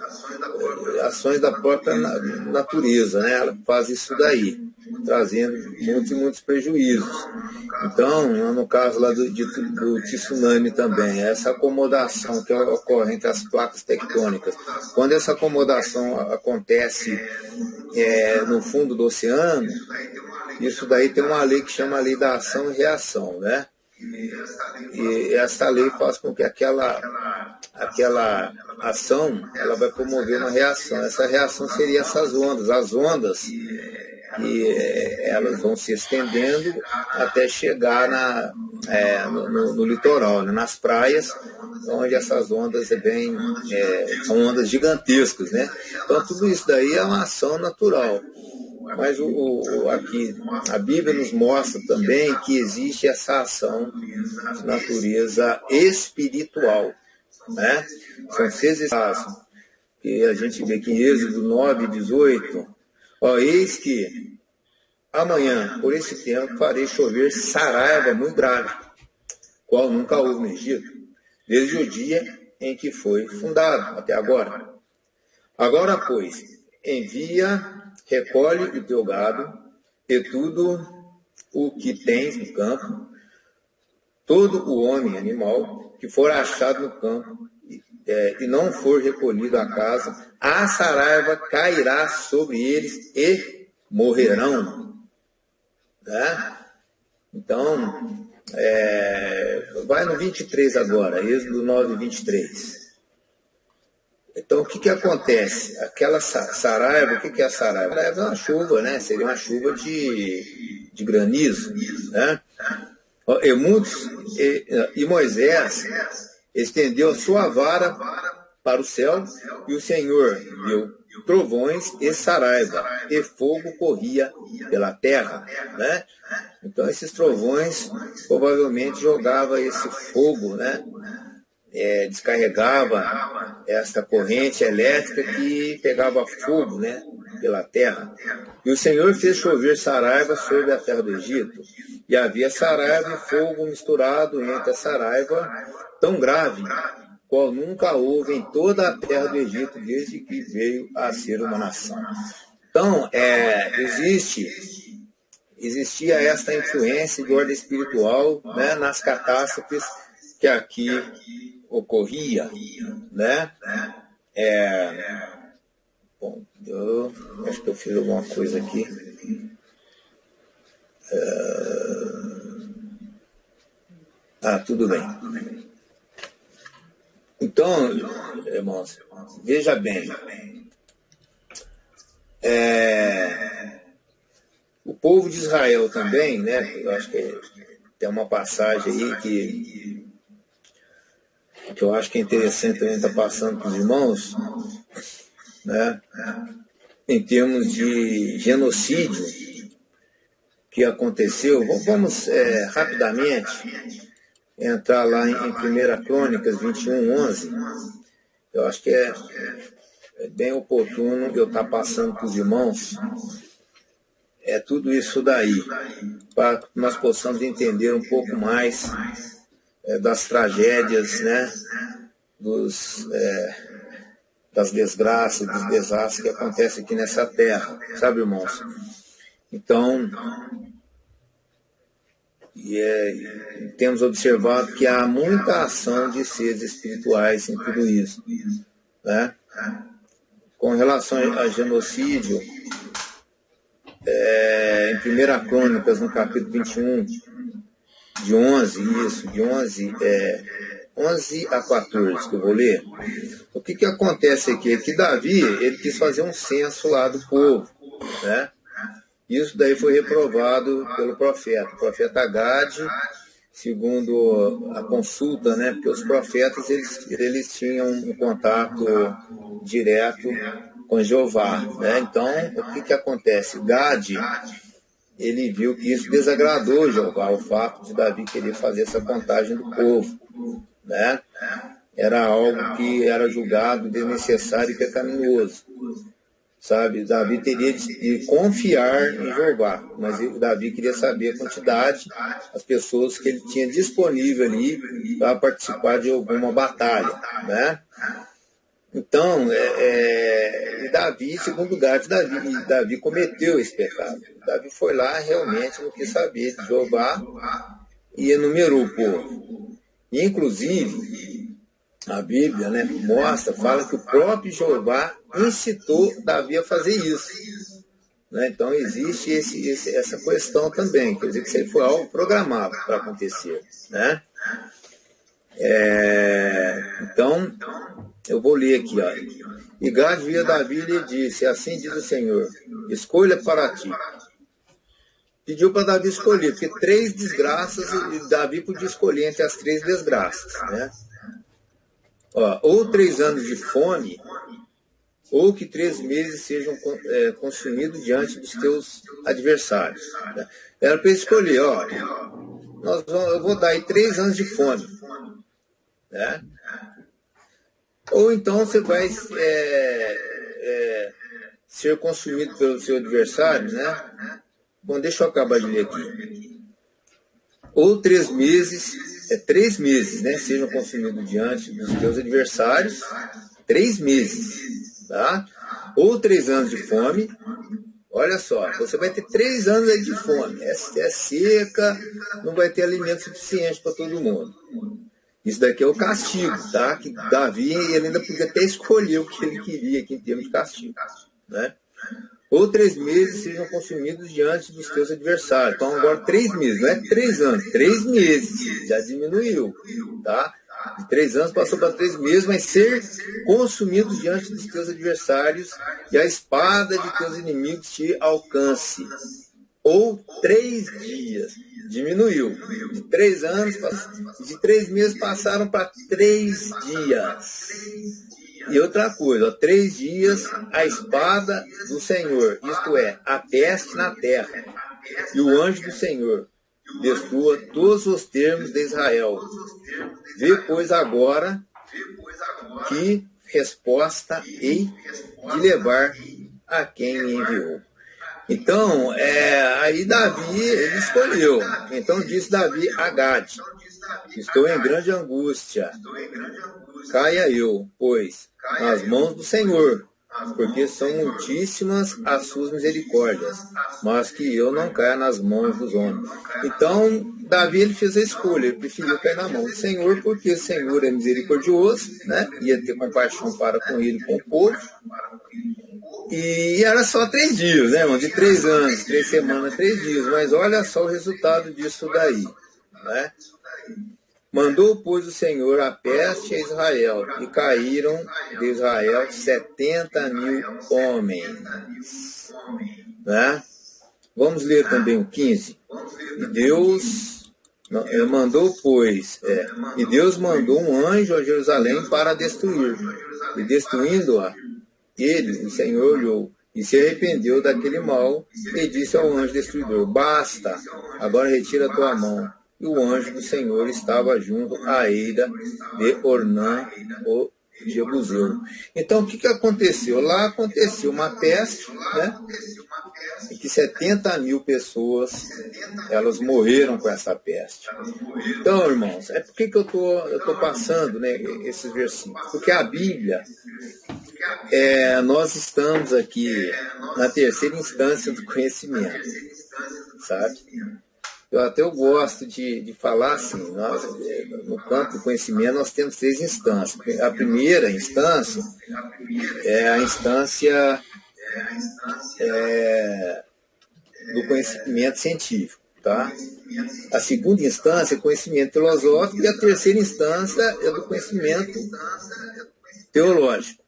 ações da própria natureza, né? Ela faz isso daí, trazendo muitos e muitos prejuízos. Então, no caso lá do tsunami também, essa acomodação que ocorre entre as placas tectônicas, quando essa acomodação acontece no fundo do oceano, isso daí tem uma lei que chama a lei da ação e reação, né? E essa lei faz com que aquela ação, ela vai promover uma reação. Essa reação seria essas ondas. As ondas, e elas vão se estendendo até chegar no litoral, né? Nas praias, onde essas ondas são ondas gigantescas, né? Então tudo isso daí é uma ação natural. Mas aqui a Bíblia nos mostra também que existe essa ação de natureza espiritual, né? São 6 estados. E a gente vê que em Êxodo 9, 18, eis que amanhã, por esse tempo, farei chover saraiva muito grave, qual nunca houve no Egito, desde o dia em que foi fundado até agora. Agora, pois, envia, recolhe o teu gado e tudo o que tens no campo, todo o homem e animal que for achado no campo e não for recolhido à casa, a saraiva cairá sobre eles e morrerão. Né? Então, vai no 23 agora, Êxodo 9, 23. Então, o que acontece? Aquela saraiva, o que é a saraiva? A saraiva é uma chuva, né? Seria uma chuva de granizo, né? E Moisés estendeu a sua vara para o céu, e o Senhor deu trovões e saraiva, e fogo corria pela terra, né? Então, esses trovões provavelmente jogavam esse fogo, né? Descarregava esta corrente elétrica que pegava fogo, né, pela terra. E o Senhor fez chover saraiva sobre a terra do Egito. E havia saraiva e fogo misturado entre a saraiva, tão grave, qual nunca houve em toda a terra do Egito, desde que veio a ser uma nação. Então, existia esta influência de ordem espiritual, né, nas catástrofes que aqui ocorria, né? Bom, eu acho que eu fiz alguma coisa aqui. Tudo bem. Então, irmãos, veja bem. O povo de Israel também, né? Eu acho que tem uma passagem aí que eu acho que é interessante também estar passando para os irmãos, né? Em termos de genocídio que aconteceu. Vamos rapidamente entrar lá em 1 Crônicas 21, 11. Eu acho que é bem oportuno eu estar passando para os irmãos tudo isso daí, para que nós possamos entender um pouco mais das tragédias, né, das desgraças, dos desastres que acontecem aqui nessa terra, sabe, irmãos? Então, temos observado que há muita ação de seres espirituais em tudo isso, né? Com relação a genocídio, em 1 Crônicas, no capítulo 21, de 11 a 14, que eu vou ler. O que acontece aqui? É que Davi, ele quis fazer um censo lá do povo, né? Isso daí foi reprovado pelo profeta. O profeta Gade, segundo a consulta, né? Porque os profetas, eles tinham um contato direto com Jeová, né? Então, o que acontece? Gade, ele viu que isso desagradou Jeová, o fato de Davi querer fazer essa contagem do povo, né? Era algo que era julgado desnecessário e pecaminoso, sabe? Davi teria de confiar em Jeová, mas Davi queria saber a quantidade, as pessoas que ele tinha disponível ali para participar de alguma batalha, né? Então, Davi, segundo Gade, Davi cometeu esse pecado. Davi foi lá, realmente não quis saber de Jeová e enumerou o povo. E, inclusive, a Bíblia, né, fala que o próprio Jeová incitou Davi a fazer isso. Né? Então, existe essa questão também, quer dizer que isso foi algo programado para acontecer. Né? Então, eu vou ler aqui. Ó. E Gade via Davi e lhe disse, assim diz o Senhor, escolha para ti. Pediu para Davi escolher, porque 3 desgraças, e Davi podia escolher entre as 3 desgraças. Né? Ou 3 anos de fome, ou que 3 meses sejam consumidos diante dos teus adversários. Né? Era para ele escolher, eu vou dar aí 3 anos de fome. Né? Ou então você vai ser consumido pelo seu adversário, né? Bom, deixa eu acabar de ler aqui. Ou 3 meses, 3 meses, né? Sejam consumidos diante dos teus adversários, 3 meses, tá? Ou 3 anos de fome. Olha só, você vai ter 3 anos aí de fome. É seca, não vai ter alimento suficiente para todo mundo. Isso daqui é o castigo, tá? Que Davi, ele ainda podia até escolher o que ele queria aqui em termos de castigo, né? Ou 3 meses sejam consumidos diante dos teus adversários. Então agora 3 meses, não é 3 anos, 3 meses. Já diminuiu, tá? De 3 anos passou para 3 meses, vai ser consumido diante dos teus adversários e a espada de teus inimigos te alcance. Ou 3 dias. Diminuiu. De 3 anos, de 3 meses passaram para 3 dias. E outra coisa, 3 dias a espada do Senhor, isto é, a peste na terra, e o anjo do Senhor destrua todos os termos de Israel. Vê, pois, agora que resposta hei de levar a quem me enviou. Então, aí Davi, ele escolheu. Então disse Davi a Gade: estou em grande angústia. Caia eu, pois, nas mãos do Senhor, porque são muitíssimas as suas misericórdias, mas que eu não caia nas mãos dos homens. Então, Davi, ele fez a escolha, ele preferiu cair na mão do Senhor, porque o Senhor é misericordioso, né? Ia ter compaixão para com ele, com o povo. E era só 3 dias, né, irmão? De 3 anos, 3 semanas, 3 dias. Mas olha só o resultado disso daí, né? Mandou, pois, o Senhor a peste a Israel, e caíram de Israel 70.000 homens. Né? Vamos ler também o 15. E Deus mandou, pois, e Deus mandou um anjo a Jerusalém para destruir. E destruindo-a, ele, o Senhor, olhou e se arrependeu daquele mal, e disse ao anjo destruidor: basta, agora retira a tua mão. E o anjo do Senhor estava junto à eira de Ornã, o Jebuseu. Então, o que aconteceu? Lá aconteceu uma peste, né? E que 70.000 pessoas, elas morreram com essa peste. Então, irmãos, por que eu tô passando, né, esses versículos? Porque a Bíblia, nós estamos aqui na terceira instância do conhecimento, sabe? Eu gosto de falar assim, nós, no campo do conhecimento nós temos 3 instâncias. A primeira instância é a instância do conhecimento científico, tá? A segunda instância é conhecimento filosófico e a terceira instância é do conhecimento teológico,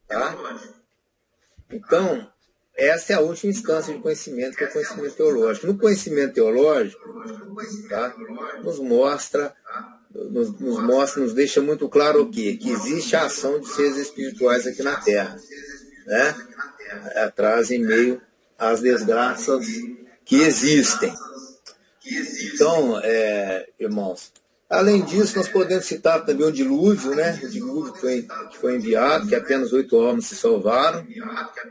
tá? Então, essa é a última instância de conhecimento, que é o conhecimento teológico. No conhecimento teológico, tá, nos deixa muito claro o quê? Que existe a ação de seres espirituais aqui na Terra, né? Atrás, em meio às desgraças que existem. Então, irmãos, além disso, nós podemos citar também o dilúvio, né? O dilúvio que foi enviado, que apenas 8 homens se salvaram,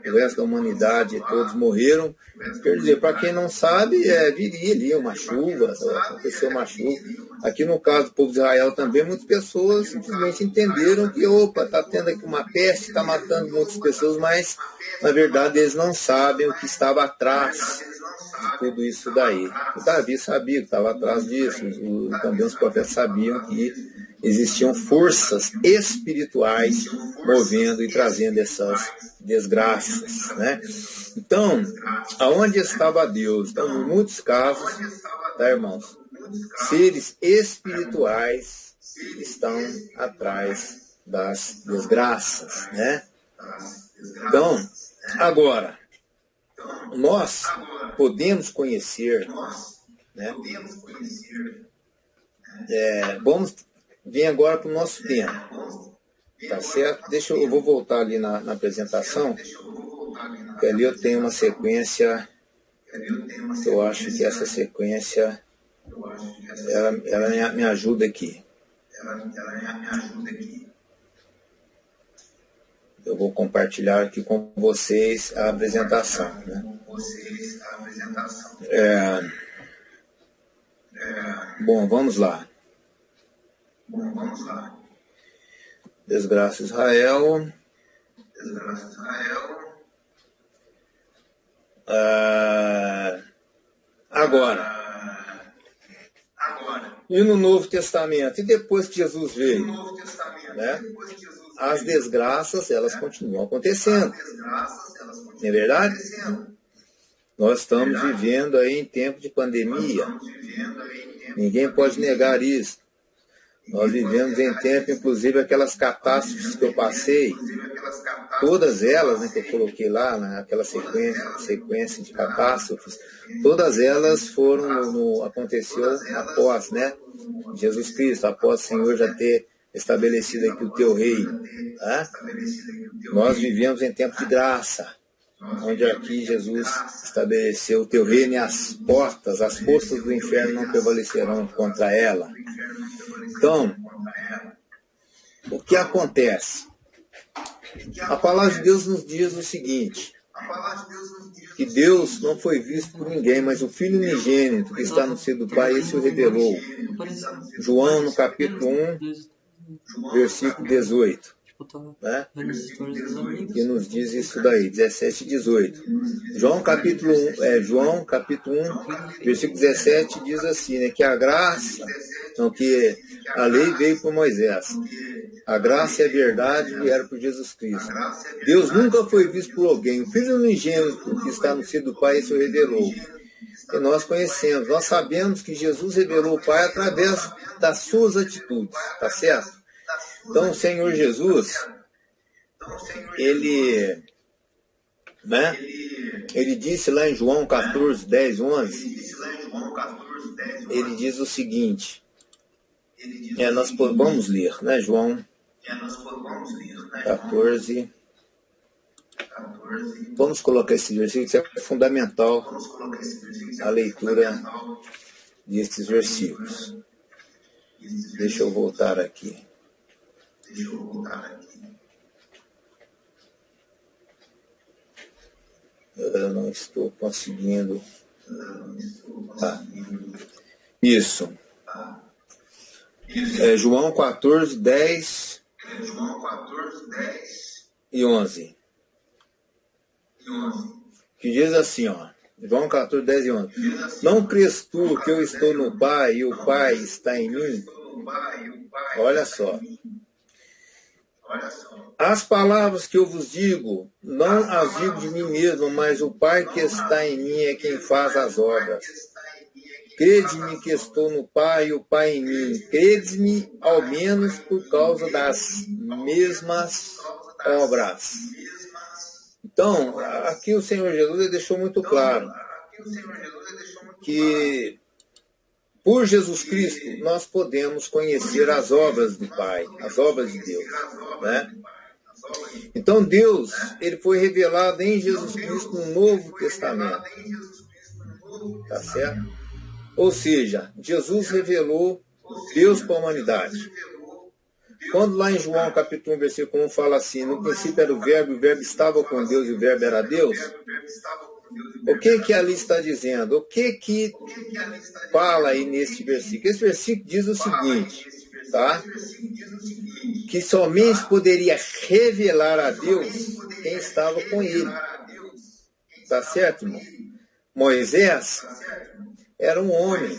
o resto da humanidade, todos morreram. Quer dizer, para quem não sabe, viria ali uma chuva, aconteceu uma chuva. Aqui no caso do povo de Israel também, muitas pessoas simplesmente entenderam que, está tendo aqui uma peste, está matando muitas pessoas, mas, na verdade, eles não sabem o que estava atrás de tudo isso daí. O Davi sabia que estava atrás disso, também os profetas sabiam que existiam forças espirituais movendo e trazendo essas desgraças, né? Então, aonde estava Deus? Então, em muitos casos, tá, irmãos? Seres espirituais estão atrás das desgraças, né? Então, agora, nós podemos conhecer, né? Vamos vir agora para o nosso tempo, tá certo? Eu vou voltar ali na apresentação, que ali eu tenho uma sequência, eu acho que essa sequência, ela me ajuda aqui. Eu vou compartilhar aqui com vocês a apresentação, né? Bom, vamos lá. Desgraça Israel. Agora, e no Novo Testamento, e depois que Jesus veio, né? As desgraças, elas continuam acontecendo. Não é verdade? Nós estamos vivendo aí em tempo de pandemia. Ninguém pode negar isso. Nós vivemos em tempo, inclusive, aquelas catástrofes que eu passei, todas elas, né, que eu coloquei lá, naquela sequência de catástrofes, todas elas aconteceu após, né, Jesus Cristo, após o Senhor já ter estabelecido aqui o teu reino. Tá? Nós vivemos em tempo de graça, onde aqui Jesus estabeleceu o teu reino e as portas, as forças do inferno não prevalecerão contra ela. Então, o que acontece? A palavra de Deus nos diz o seguinte, que Deus não foi visto por ninguém, mas o Filho unigênito que está no seio do Pai, esse o revelou. João, no capítulo 1, versículo 18. Né? Que nos diz isso daí, 17 e 18. João capítulo 1, versículo 17 diz assim, né, que a graça, não, que a lei veio por Moisés, a graça e a verdade vieram por Jesus Cristo. Deus nunca foi visto por alguém, o Filho unigênito que está no seio do Pai, esse o revelou. E nós conhecemos, nós sabemos que Jesus revelou o Pai através das suas atitudes, tá certo? Então, o Senhor Jesus, ele disse lá em João 14, 10, 11, ele diz o seguinte, nós vamos ler, né, João 14, vamos colocar esse versículo, que é fundamental a leitura desses versículos. Deixa eu voltar aqui. Eu não estou conseguindo. Isso. João 14, 10 e 11. Que diz assim, ó. João 14, 10 e 11. Não crês tu que eu estou no Pai e o Pai está em mim? Olha só. As palavras que eu vos digo, não as digo de mim mesmo, mas o Pai que está em mim é quem faz as obras. Crede-me que estou no Pai e o Pai em mim. Crede-me ao menos por causa das mesmas obras. Então, aqui o Senhor Jesus deixou muito claro que por Jesus Cristo nós podemos conhecer as obras do Pai, as obras de Deus, né? Então Deus, ele foi revelado em Jesus Cristo no Novo Testamento, tá certo? Ou seja, Jesus revelou Deus para a humanidade. Quando lá em João capítulo 1, versículo 1 fala assim, no princípio era o Verbo estava com Deus e o Verbo era Deus, o que ali está dizendo? O que fala aí neste versículo? Esse versículo diz o seguinte, tá? Que somente poderia revelar a Deus quem estava com ele. Tá certo, irmão? Moisés era um homem,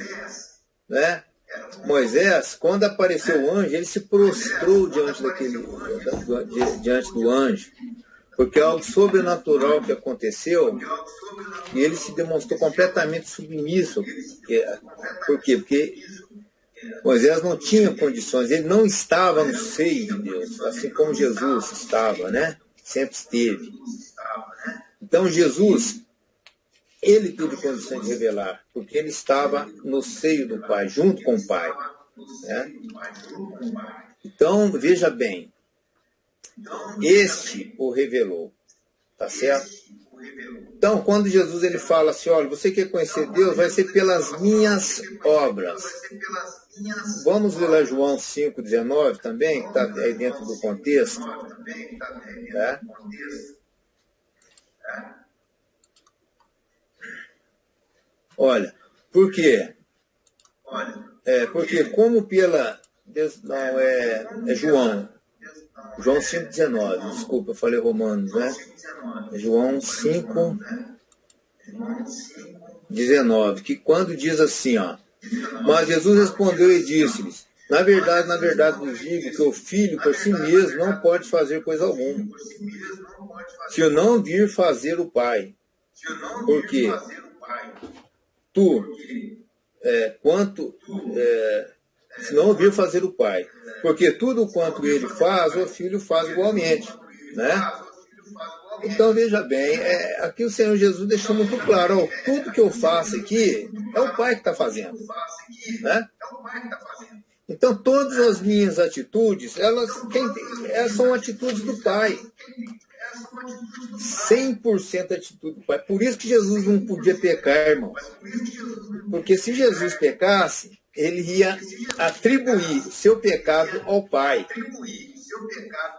né? Moisés, quando apareceu o anjo, ele se prostrou diante do anjo, porque algo sobrenatural que aconteceu, e ele se demonstrou completamente submisso. Por quê? Porque Moisés não tinha condições, ele não estava no seio de Deus, assim como Jesus estava, né? Sempre esteve. Então Jesus, ele teve condições de revelar, porque ele estava no seio do Pai, junto com o Pai, né? Então, veja bem, este o revelou, tá certo? Então, quando Jesus ele fala assim, olha, você quer conhecer Deus, vai ser pelas minhas obras. Vamos ler lá João 5,19 também, que está aí dentro do contexto. Tá? Olha, por quê? Porque como pela... Não, é João. João 5,19. Desculpa, eu falei Romanos, né? João 5,19. Que quando diz assim, ó. Mas Jesus respondeu e disse-lhes: na verdade vos digo que o filho por si mesmo não pode fazer coisa alguma, se eu não vir fazer o Pai. Porque se não vir fazer o Pai. Porque tudo quanto ele faz, o filho faz igualmente, né? Então, veja bem, aqui o Senhor Jesus deixou muito claro, ó, tudo que eu faço aqui é o Pai que está fazendo, né? Então, todas as minhas atitudes, elas são atitudes do Pai. 100% atitude do Pai. Por isso que Jesus não podia pecar, irmãos. Porque se Jesus pecasse, ele ia atribuir o seu pecado ao Pai.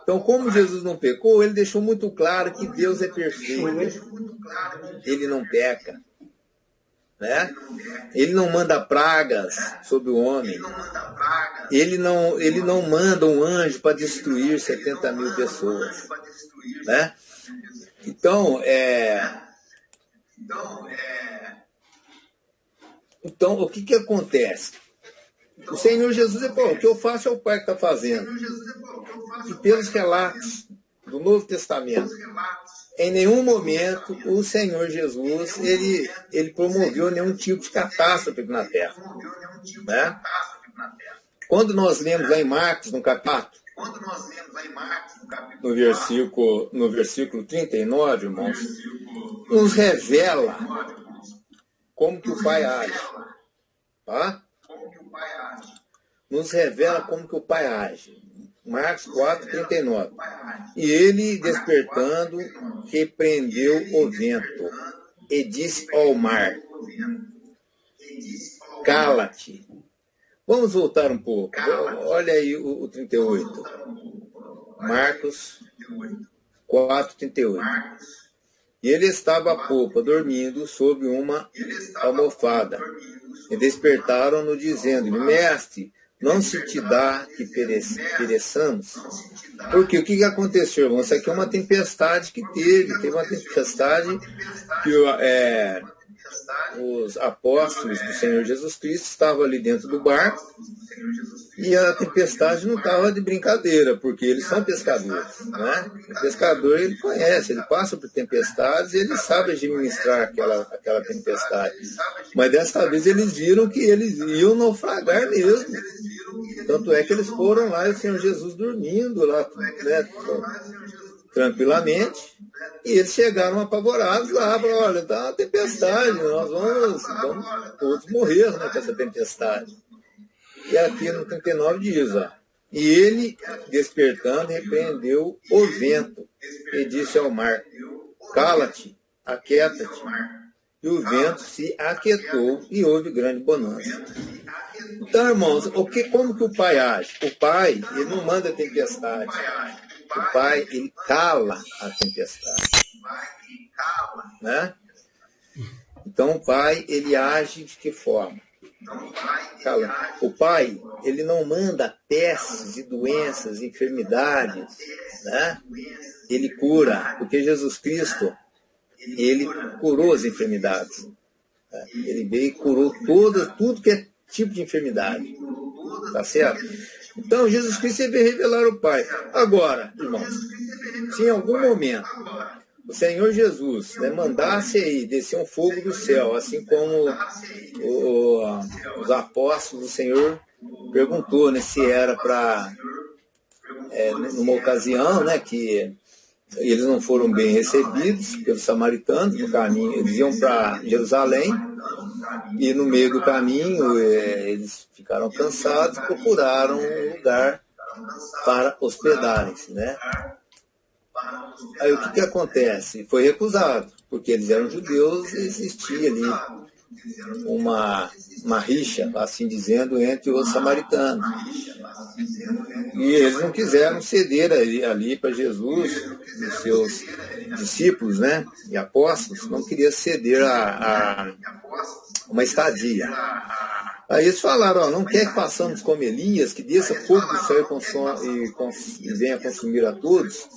Então, como Jesus não pecou, ele deixou muito claro que Deus é perfeito. Ele não peca, né? Ele não manda pragas sobre o homem. Ele não manda um anjo para destruir 70 mil pessoas, né? Então, o que acontece? O Senhor Jesus o que eu faço é o Pai que está fazendo. E pelos relatos do Novo Testamento, em nenhum momento o Senhor Jesus ele promoveu nenhum tipo de catástrofe na Terra, né? Quando nós lemos lá em Marcos, no capítulo, no versículo 39, irmãos, nos revela como que o Pai age, tá? Nos revela como que o Pai age. Marcos 4:39. E ele, despertando, repreendeu o vento e disse ao mar: cala-te. Vamos voltar um pouco. Olha aí o 38. Marcos 4:38. E ele estava à popa, dormindo sob uma almofada. E despertaram-no, dizendo-lhe: mestre, não se te dá que pereçamos? Porque o que aconteceu, irmão? Isso aqui é uma tempestade que teve uma tempestade que os apóstolos do Senhor Jesus Cristo estavam ali dentro do barco, e a tempestade não estava de brincadeira, porque eles são pescadores, né? O pescador, ele conhece, ele passa por tempestades e ele sabe administrar aquela tempestade. Mas dessa vez eles viram que eles iam naufragar mesmo. Tanto é que eles foram lá e o Senhor Jesus dormindo lá, né, tranquilamente, e eles chegaram apavorados lá, falaram: olha, está uma tempestade, nós vamos todos morrer, né, com essa tempestade. E aqui no 39 diz, ó, e ele, despertando, repreendeu o vento e disse ao mar: cala-te, aquieta-te. E o vento se aquietou e houve grande bonança. Então, irmãos, como que o Pai age? O Pai, ele não manda tempestade. O Pai, ele cala a tempestade, né? Então, o Pai, ele age de que forma? O Pai, ele não manda pestes e doenças, enfermidades, né? Ele cura, porque Jesus Cristo, ele curou as enfermidades, né? Ele veio e curou tudo que é tipo de enfermidade, tá certo? Então, Jesus Cristo veio revelar o Pai. Agora, irmãos, se em algum momento o Senhor Jesus, né, mandasse aí descer um fogo do céu, assim como os apóstolos do Senhor perguntou, né, se era para numa ocasião, né, que eles não foram bem recebidos pelos samaritanos no caminho. Eles iam para Jerusalém e no meio do caminho eles ficaram cansados, procuraram um lugar para hospedarem-se, né? Aí o que acontece? Foi recusado, porque eles eram judeus e existia ali uma rixa, assim dizendo, entre os samaritanos. E eles não quiseram ceder ali para Jesus, os seus discípulos, né, e apóstolos, não queriam ceder a uma estadia. Aí eles falaram, ó, não quer que façamos como Elias, que desça fogo do céu e venha consumir a todos?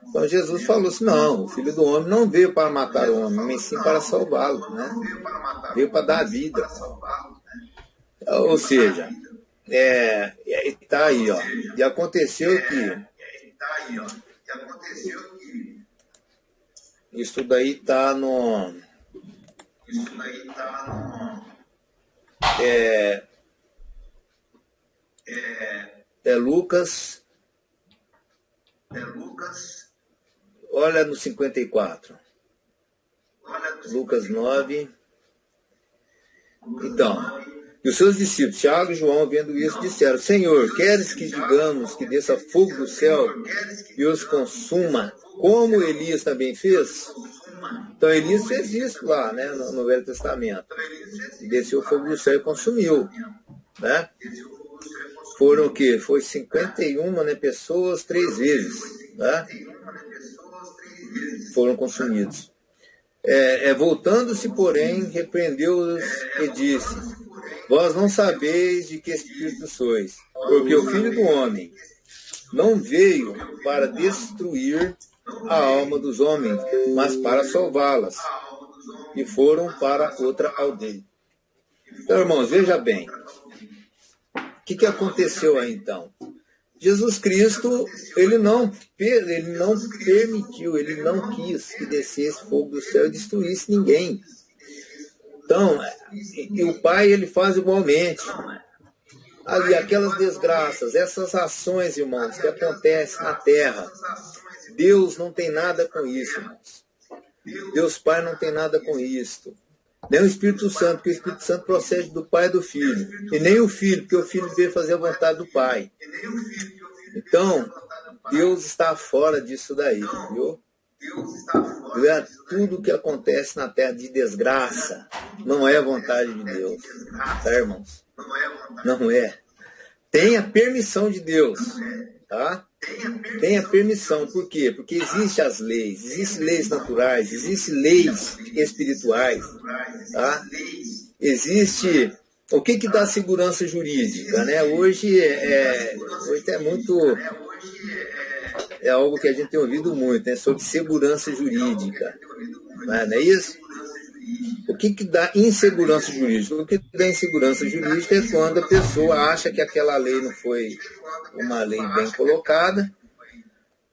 Então Jesus falou assim, não, o Filho do Homem não veio para matar o homem, mas sim para salvá-lo, né? Veio para dar vida. Ou seja, tá aí, ó. E aconteceu que isso daí tá no Lucas. Olha no 54. Lucas 9. Então, e os seus discípulos, Tiago e João, vendo isso, disseram, Senhor, queres que digamos que desça fogo do céu e os consuma, como Elias também fez? Então, Elias fez isso lá, né, no Velho Testamento. Desceu fogo do céu e consumiu, né? Foram o quê? Foi 51, né, pessoas 3 vezes, né? Foram consumidos. Voltando-se, porém, repreendeu-os e disse, vós não sabeis de que espírito sois, porque o Filho do Homem não veio para destruir a alma dos homens, mas para salvá-las. E foram para outra aldeia. Então, irmãos, veja bem. O que aconteceu aí, então? Jesus Cristo, ele não permitiu, ele não quis que descesse fogo do céu e destruísse ninguém. Então, e o Pai, ele faz igualmente. Ali, aquelas desgraças, essas ações, irmãos, que acontecem na terra, Deus não tem nada com isso, irmãos. Deus Pai não tem nada com isso. Nem o Espírito Santo, porque o Espírito Santo procede do Pai e do Filho. E nem o Filho, porque o Filho veio fazer a vontade do Pai. Então, Deus está fora disso daí, viu? Tudo que acontece na terra de desgraça não é a vontade de Deus, tá, irmãos? Não é. Tem a permissão de Deus, tá? Tem a permissão, por quê? Porque existem as leis, existem leis naturais, existem leis espirituais, tá? Existe... O que dá segurança jurídica, né? Hoje é muito... É algo que a gente tem ouvido muito, né? Sobre segurança jurídica. Não é isso? O que dá insegurança jurídica? O que dá insegurança jurídica é quando a pessoa acha que aquela lei não foi uma lei bem colocada.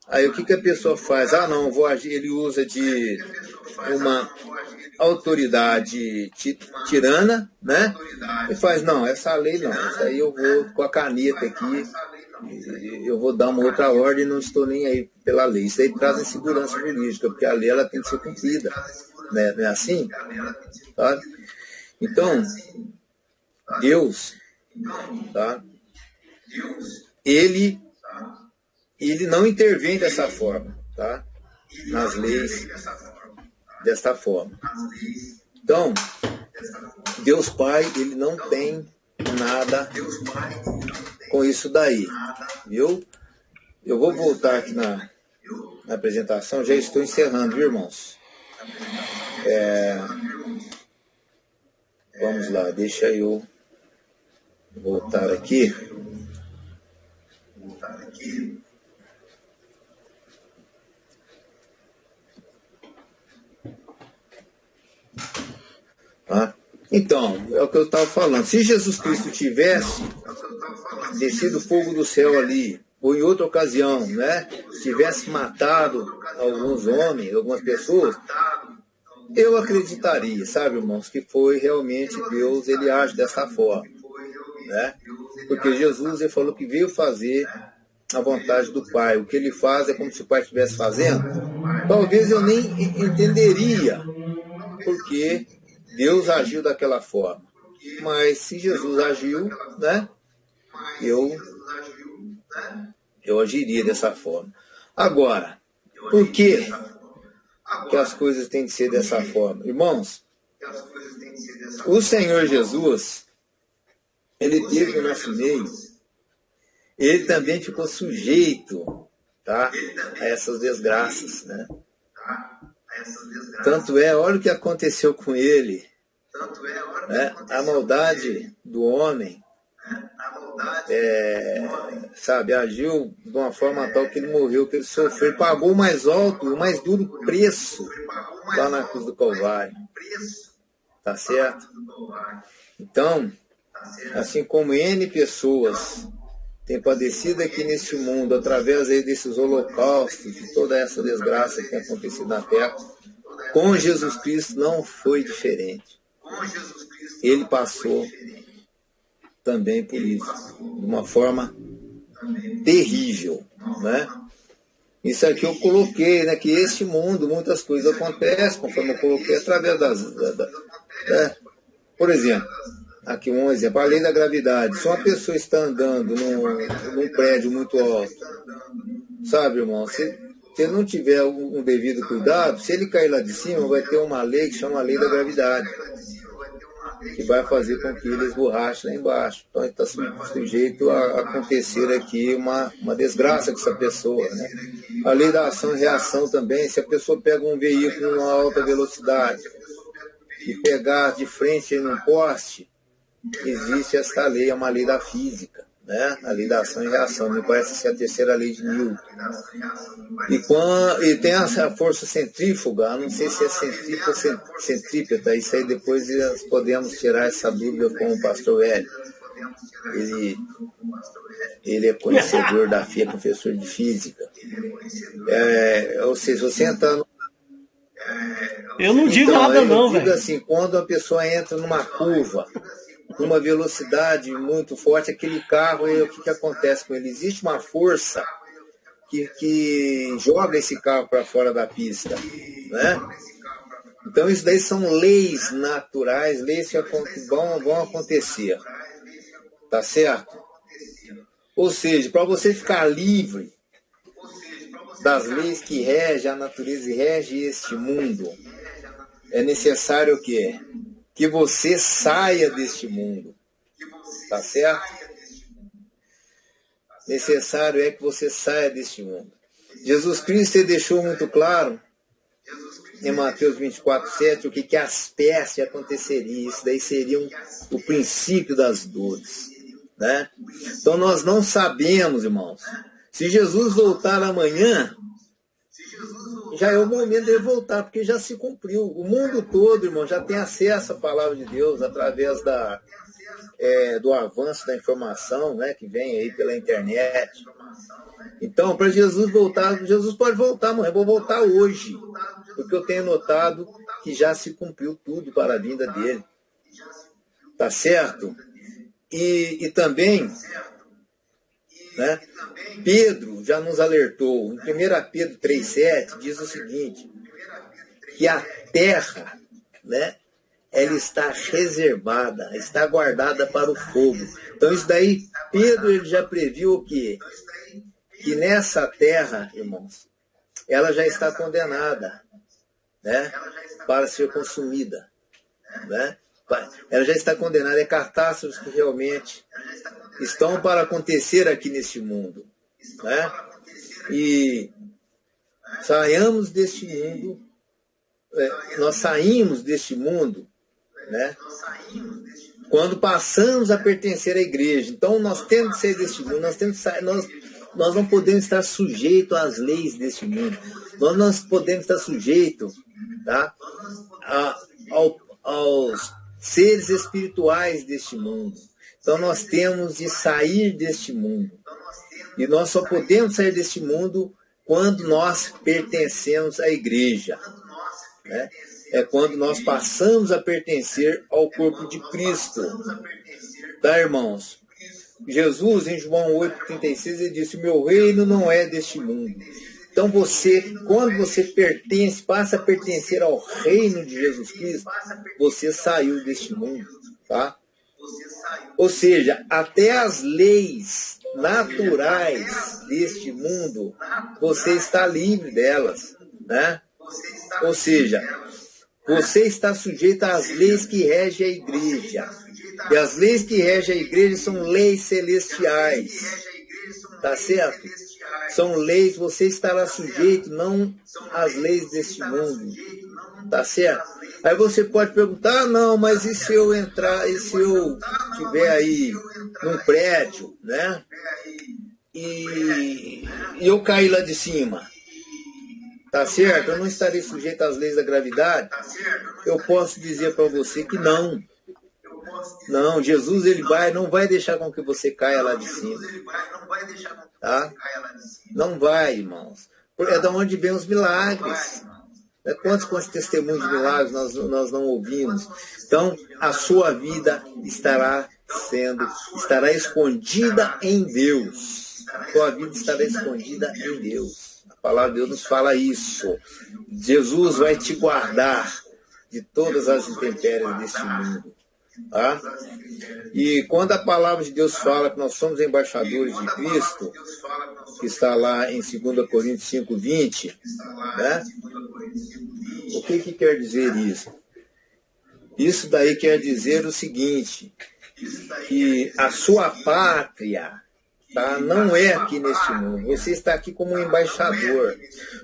Aí o que a pessoa faz? Ah, não, vou agir. Ele usa de uma autoridade tirana, né? E faz, não, essa lei não, isso aí eu vou com a caneta aqui, eu vou dar uma outra ordem, não estou nem aí pela lei. Isso aí traz insegurança jurídica, porque a lei ela tem que ser cumprida, né? Não é assim? Tá? Então, Deus, tá? Ele não intervém dessa forma, tá? Nas leis, desta forma. Então, Deus Pai, ele não tem nada com isso daí, viu? Eu vou voltar aqui na apresentação, já estou encerrando, viu, irmãos? Vamos lá, deixa eu voltar aqui. Então, é o que eu estava falando. Se Jesus Cristo tivesse descido fogo do céu ali, ou em outra ocasião, né, tivesse matado alguns homens, algumas pessoas, eu acreditaria, sabe, irmãos, que foi realmente Deus, ele age dessa forma, né? Porque Jesus, ele falou que veio fazer a vontade do Pai. O que ele faz é como se o Pai estivesse fazendo. Talvez eu nem entenderia porque Deus agiu daquela forma. Mas se Jesus agiu, né, eu agiria dessa forma. Agora, por que as coisas têm que ser dessa forma? Irmãos, o Senhor Jesus, ele teve no nosso meio, ele também ficou sujeito, tá, a essas desgraças, né? Tanto olha o que aconteceu com ele. né? A maldade do homem, sabe, agiu de uma forma tal que ele morreu, que ele sofreu, pagou o mais alto, o mais duro preço lá na cruz do Calvário. Tá certo? Então, assim como N pessoas têm padecido aqui neste mundo, através aí desses holocaustos, de toda essa desgraça que tem acontecido na Terra, com Jesus Cristo não foi diferente. Ele passou também por isso, de uma forma terrível, né? Isso aqui eu coloquei, né, que este mundo, muitas coisas acontecem, conforme eu coloquei, através por exemplo, aqui um exemplo, a lei da gravidade. Se uma pessoa está andando num prédio muito alto, sabe, irmão, se ele não tiver um devido cuidado, se ele cair lá de cima, vai ter uma lei que chama a lei da gravidade, que vai fazer com que ele esborrache lá embaixo. Então ele está sujeito a acontecer aqui uma desgraça com essa pessoa, né? A lei da ação e reação também, se a pessoa pega um veículo em alta velocidade e pegar de frente em um poste, existe essa lei, é uma lei da física, né? A lei da ação e reação, me parece ser a terceira lei de Newton. E tem a força centrífuga, não sei se é centrífuga ou centrípeta, isso aí depois nós podemos tirar essa dúvida com o pastor Hélio. Ele é conhecedor da FIA, professor de física. Ou seja, você entra no... Eu não digo nada não, velho. Eu digo assim, quando a pessoa entra numa curva, numa velocidade muito forte, aquele carro, o que acontece com ele? Existe uma força que joga esse carro para fora da pista, né? Então isso daí são leis naturais, leis que vão acontecer, tá certo? Ou seja, para você ficar livre das leis que regem a natureza e regem este mundo, é necessário o quê? Que você saia deste mundo, tá certo? Necessário é que você saia deste mundo. Jesus Cristo deixou muito claro em Mateus 24:7 o que as pestes aconteceriam. Isso daí seria o princípio das dores, né? Então nós não sabemos, irmãos, se Jesus voltar amanhã, já é o momento de ele voltar, porque já se cumpriu. O mundo todo, irmão, já tem acesso à palavra de Deus através do avanço da informação, né, que vem aí pela internet. Então, para Jesus voltar, Jesus pode voltar, mãe, eu vou voltar hoje, porque eu tenho notado que já se cumpriu tudo para a vinda dele. Tá certo? E também, né, Pedro já nos alertou, em 1 Pedro 3,7, diz o seguinte, que a terra, né, ela está reservada, está guardada para o fogo. Então isso daí, Pedro ele já previu o quê? Que nessa terra, irmãos, ela já está condenada, né, para ser consumida, né? Ela já está condenada, é catástrofes que realmente estão para acontecer aqui neste mundo, né? E saiamos deste mundo, nós saímos deste mundo, né, quando passamos a pertencer à igreja. Então nós temos que sair deste mundo, nós não podemos estar sujeitos às leis deste mundo, nós não podemos estar sujeitos, tá, aos seres espirituais deste mundo. Então nós temos de sair deste mundo. E nós só podemos sair deste mundo quando nós pertencemos à igreja, né? É quando nós passamos a pertencer ao corpo de Cristo. Tá, irmãos? Jesus, em João 8,36, ele disse, o meu reino não é deste mundo. Então quando você pertence, passa a pertencer ao reino de Jesus Cristo, você saiu deste mundo, tá? Ou seja, até as leis naturais deste mundo, você está livre delas, né? Ou seja, você está sujeito às leis que regem a igreja. E as leis que regem a igreja são leis celestiais, tá certo? São leis, você estará sujeito não às leis deste mundo. Tá certo? Aí você pode perguntar, não, mas e se eu entrar, e se eu estiver aí num prédio, né? E eu cair lá de cima? Tá certo? Eu não estarei sujeito às leis da gravidade? Eu posso dizer para você que não. Não, Jesus ele não vai deixar com que você caia lá de cima. Tá? Não vai, irmãos. É da onde vem os milagres. Quantos testemunhos de milagres nós não ouvimos? Então, a sua vida estará escondida em Deus. A sua vida estará escondida em Deus. A palavra de Deus nos fala isso. Jesus vai te guardar de todas as intempéries deste mundo. Tá? E quando a palavra de Deus fala que nós somos embaixadores de Cristo, que está lá em 2 Coríntios 5:20, né? O que quer dizer isso? Isso daí quer dizer o seguinte, que a sua pátria, tá, não é aqui neste mundo. Você está aqui como um embaixador.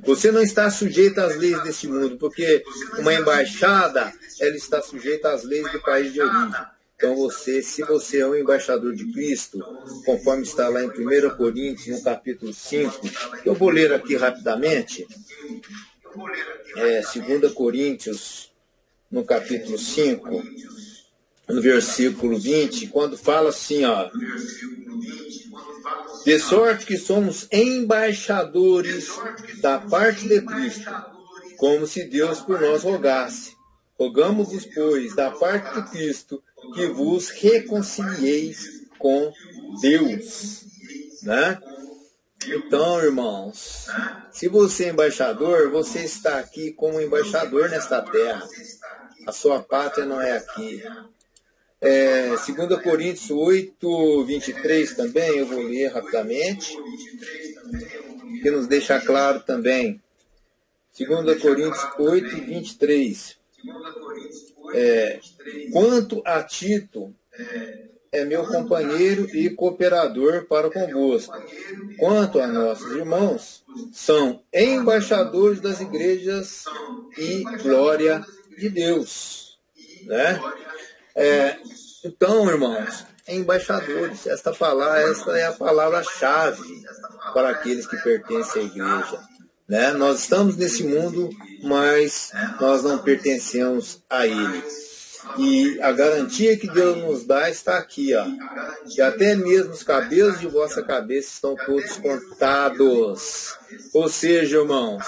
Você não está sujeito às leis deste mundo, porque uma embaixada, ela está sujeita às leis do país de origem. Então, se você é um embaixador de Cristo, conforme está lá em 1 Coríntios, no capítulo 5, eu vou ler aqui rapidamente, 2 Coríntios, no capítulo 5, no versículo 20, quando fala assim, ó, de sorte que somos embaixadores da parte de Cristo, como se Deus por nós rogasse. Rogamos-vos, pois, da parte de Cristo, que vos reconcilieis com Deus. Né? Então, irmãos, se você é embaixador, você está aqui como embaixador nesta terra. A sua pátria não é aqui. 2 Coríntios 8:23 também, eu vou ler rapidamente, que nos deixa claro também. 2 Coríntios 8:23. Quanto a Tito, é meu companheiro e cooperador para convosco. Quanto a nossos irmãos, são embaixadores das igrejas e glória de Deus. Né? Então, irmãos, embaixadores, esta é a palavra-chave para aqueles que pertencem à igreja. Né? Nós estamos nesse mundo, mas nós não pertencemos a ele. E a garantia que Deus nos dá está aqui, ó, que até mesmo os cabelos de vossa cabeça estão todos contados. Ou seja, irmãos,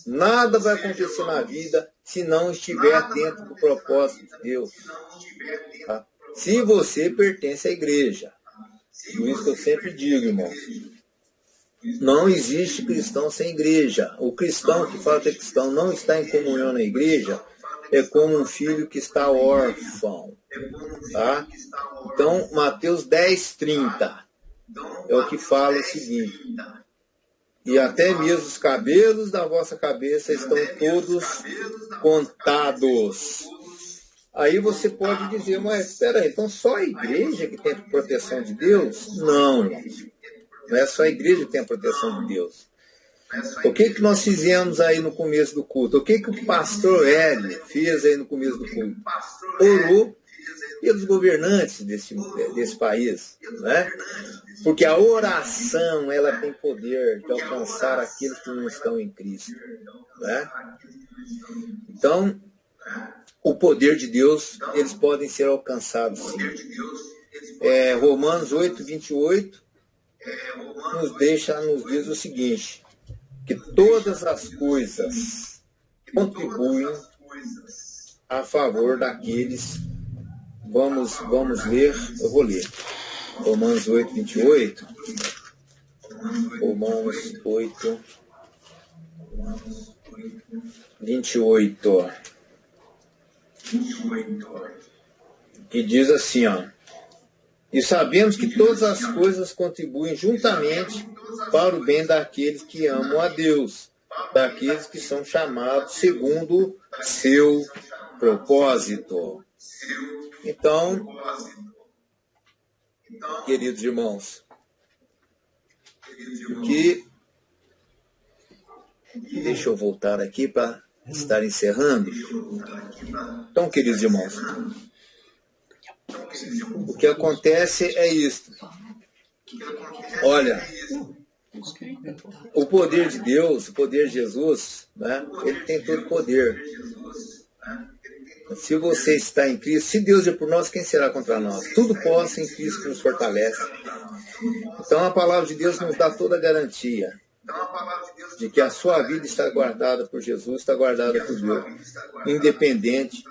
nada vai acontecer na vida se não estiver dentro do propósito de Deus. Tá? Se você pertence à igreja. Por isso que eu sempre digo, irmãos, não existe cristão sem igreja. O cristão que fala que é cristão não está em comunhão na igreja é como um filho que está órfão. Tá? Então, Mateus 10:30 é o que fala o seguinte: e até mesmo os cabelos da vossa cabeça estão todos contados. Aí você pode dizer, mas espera aí, então só a igreja que tem a proteção de Deus? Não, irmãos. Não é só a igreja que tem a proteção de Deus. O que nós fizemos aí no começo do culto? O que o pastor Hélio fez aí no começo do culto? Orou pelos governantes desse país. Né? Porque a oração, ela tem poder de alcançar aqueles que não estão em Cristo. Né? Então, o poder de Deus, eles podem ser alcançados, sim. Romanos 8:28 nos diz o seguinte, que todas as coisas contribuem a favor daqueles. Vamos ler, eu vou ler. Romanos 8:28. Romanos 8:28. Que diz assim, ó: e sabemos que todas as coisas contribuem juntamente para o bem daqueles que amam a Deus, daqueles que são chamados segundo seu propósito. Então, queridos irmãos, Porque, deixa eu voltar aqui para estar encerrando. Então, queridos irmãos, o que acontece é isto. Olha, o poder de Deus, o poder de Jesus, né, ele tem todo o poder. Se você está em Cristo, se Deus é por nós, quem será contra nós? Tudo posso em Cristo que nos fortalece. Então a palavra de Deus nos dá toda a garantia de que a sua vida está guardada por Jesus, está guardada por Deus, independente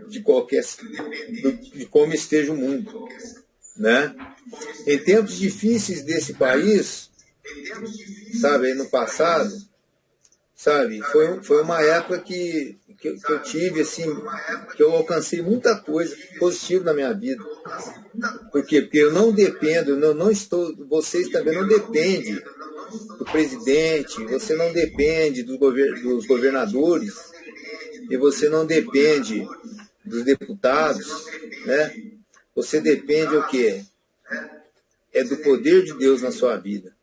de qualquer, de como esteja o mundo, né? Em tempos difíceis desse país, sabe, aí no passado, sabe, foi uma época que eu tive, assim, que eu alcancei muita coisa positiva na minha vida. Por quê? Porque eu não dependo, eu não estou, vocês também não dependem do presidente, você não depende dos governadores, e você não depende dos deputados, né? Você depende o quê? É do poder de Deus na sua vida.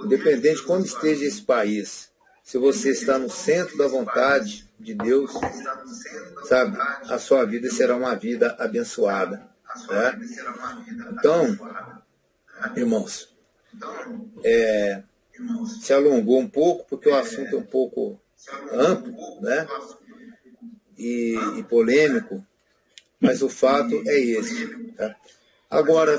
Independente de como esteja esse país, se você está no centro da vontade de Deus, sabe, a sua vida será uma vida abençoada, né? Então, irmãos, se alongou um pouco, porque o assunto é um pouco amplo, né? E polêmico, mas o fato é esse, tá? Agora,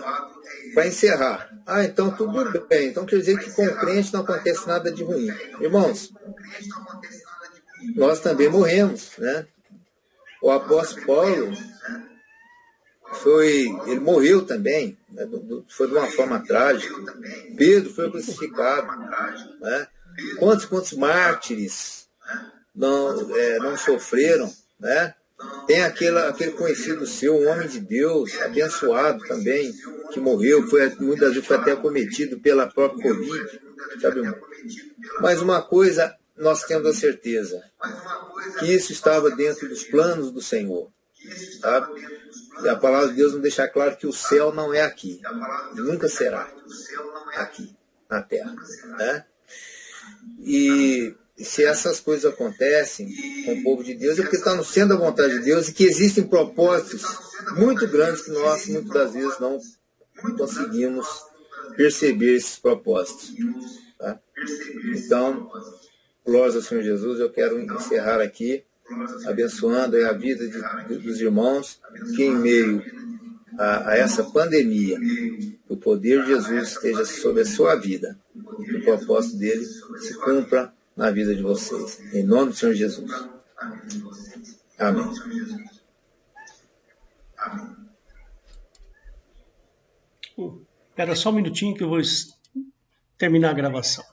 para encerrar, então tudo bem, então quer dizer que com o crente não acontece nada de ruim. Irmãos, nós também morremos, né? O apóstolo Paulo ele morreu também, né? Foi de uma forma trágica. Pedro foi crucificado, né? Quantos mártires não sofreram, né? Tem aquele conhecido seu, um homem de Deus, abençoado também, que morreu, muitas vezes foi até cometido pela própria Covid, sabe, irmão? Mas uma coisa nós temos a certeza, que isso estava dentro dos planos do Senhor, sabe? E a palavra de Deus nos deixa claro que o céu não é aqui, nunca será aqui, na terra, né? E se essas coisas acontecem com o povo de Deus, é porque está no centro da vontade de Deus e que existem propósitos muito grandes que nós, muitas das vezes, não conseguimos perceber esses propósitos, tá? Então, glórias ao Senhor Jesus, eu quero encerrar aqui, abençoando a vida dos irmãos, que em meio a essa pandemia, o poder de Jesus esteja sobre a sua vida e que o propósito dele se cumpra na vida de vocês. Em nome do Senhor Jesus. Amém. Espera só um minutinho que eu vou terminar a gravação.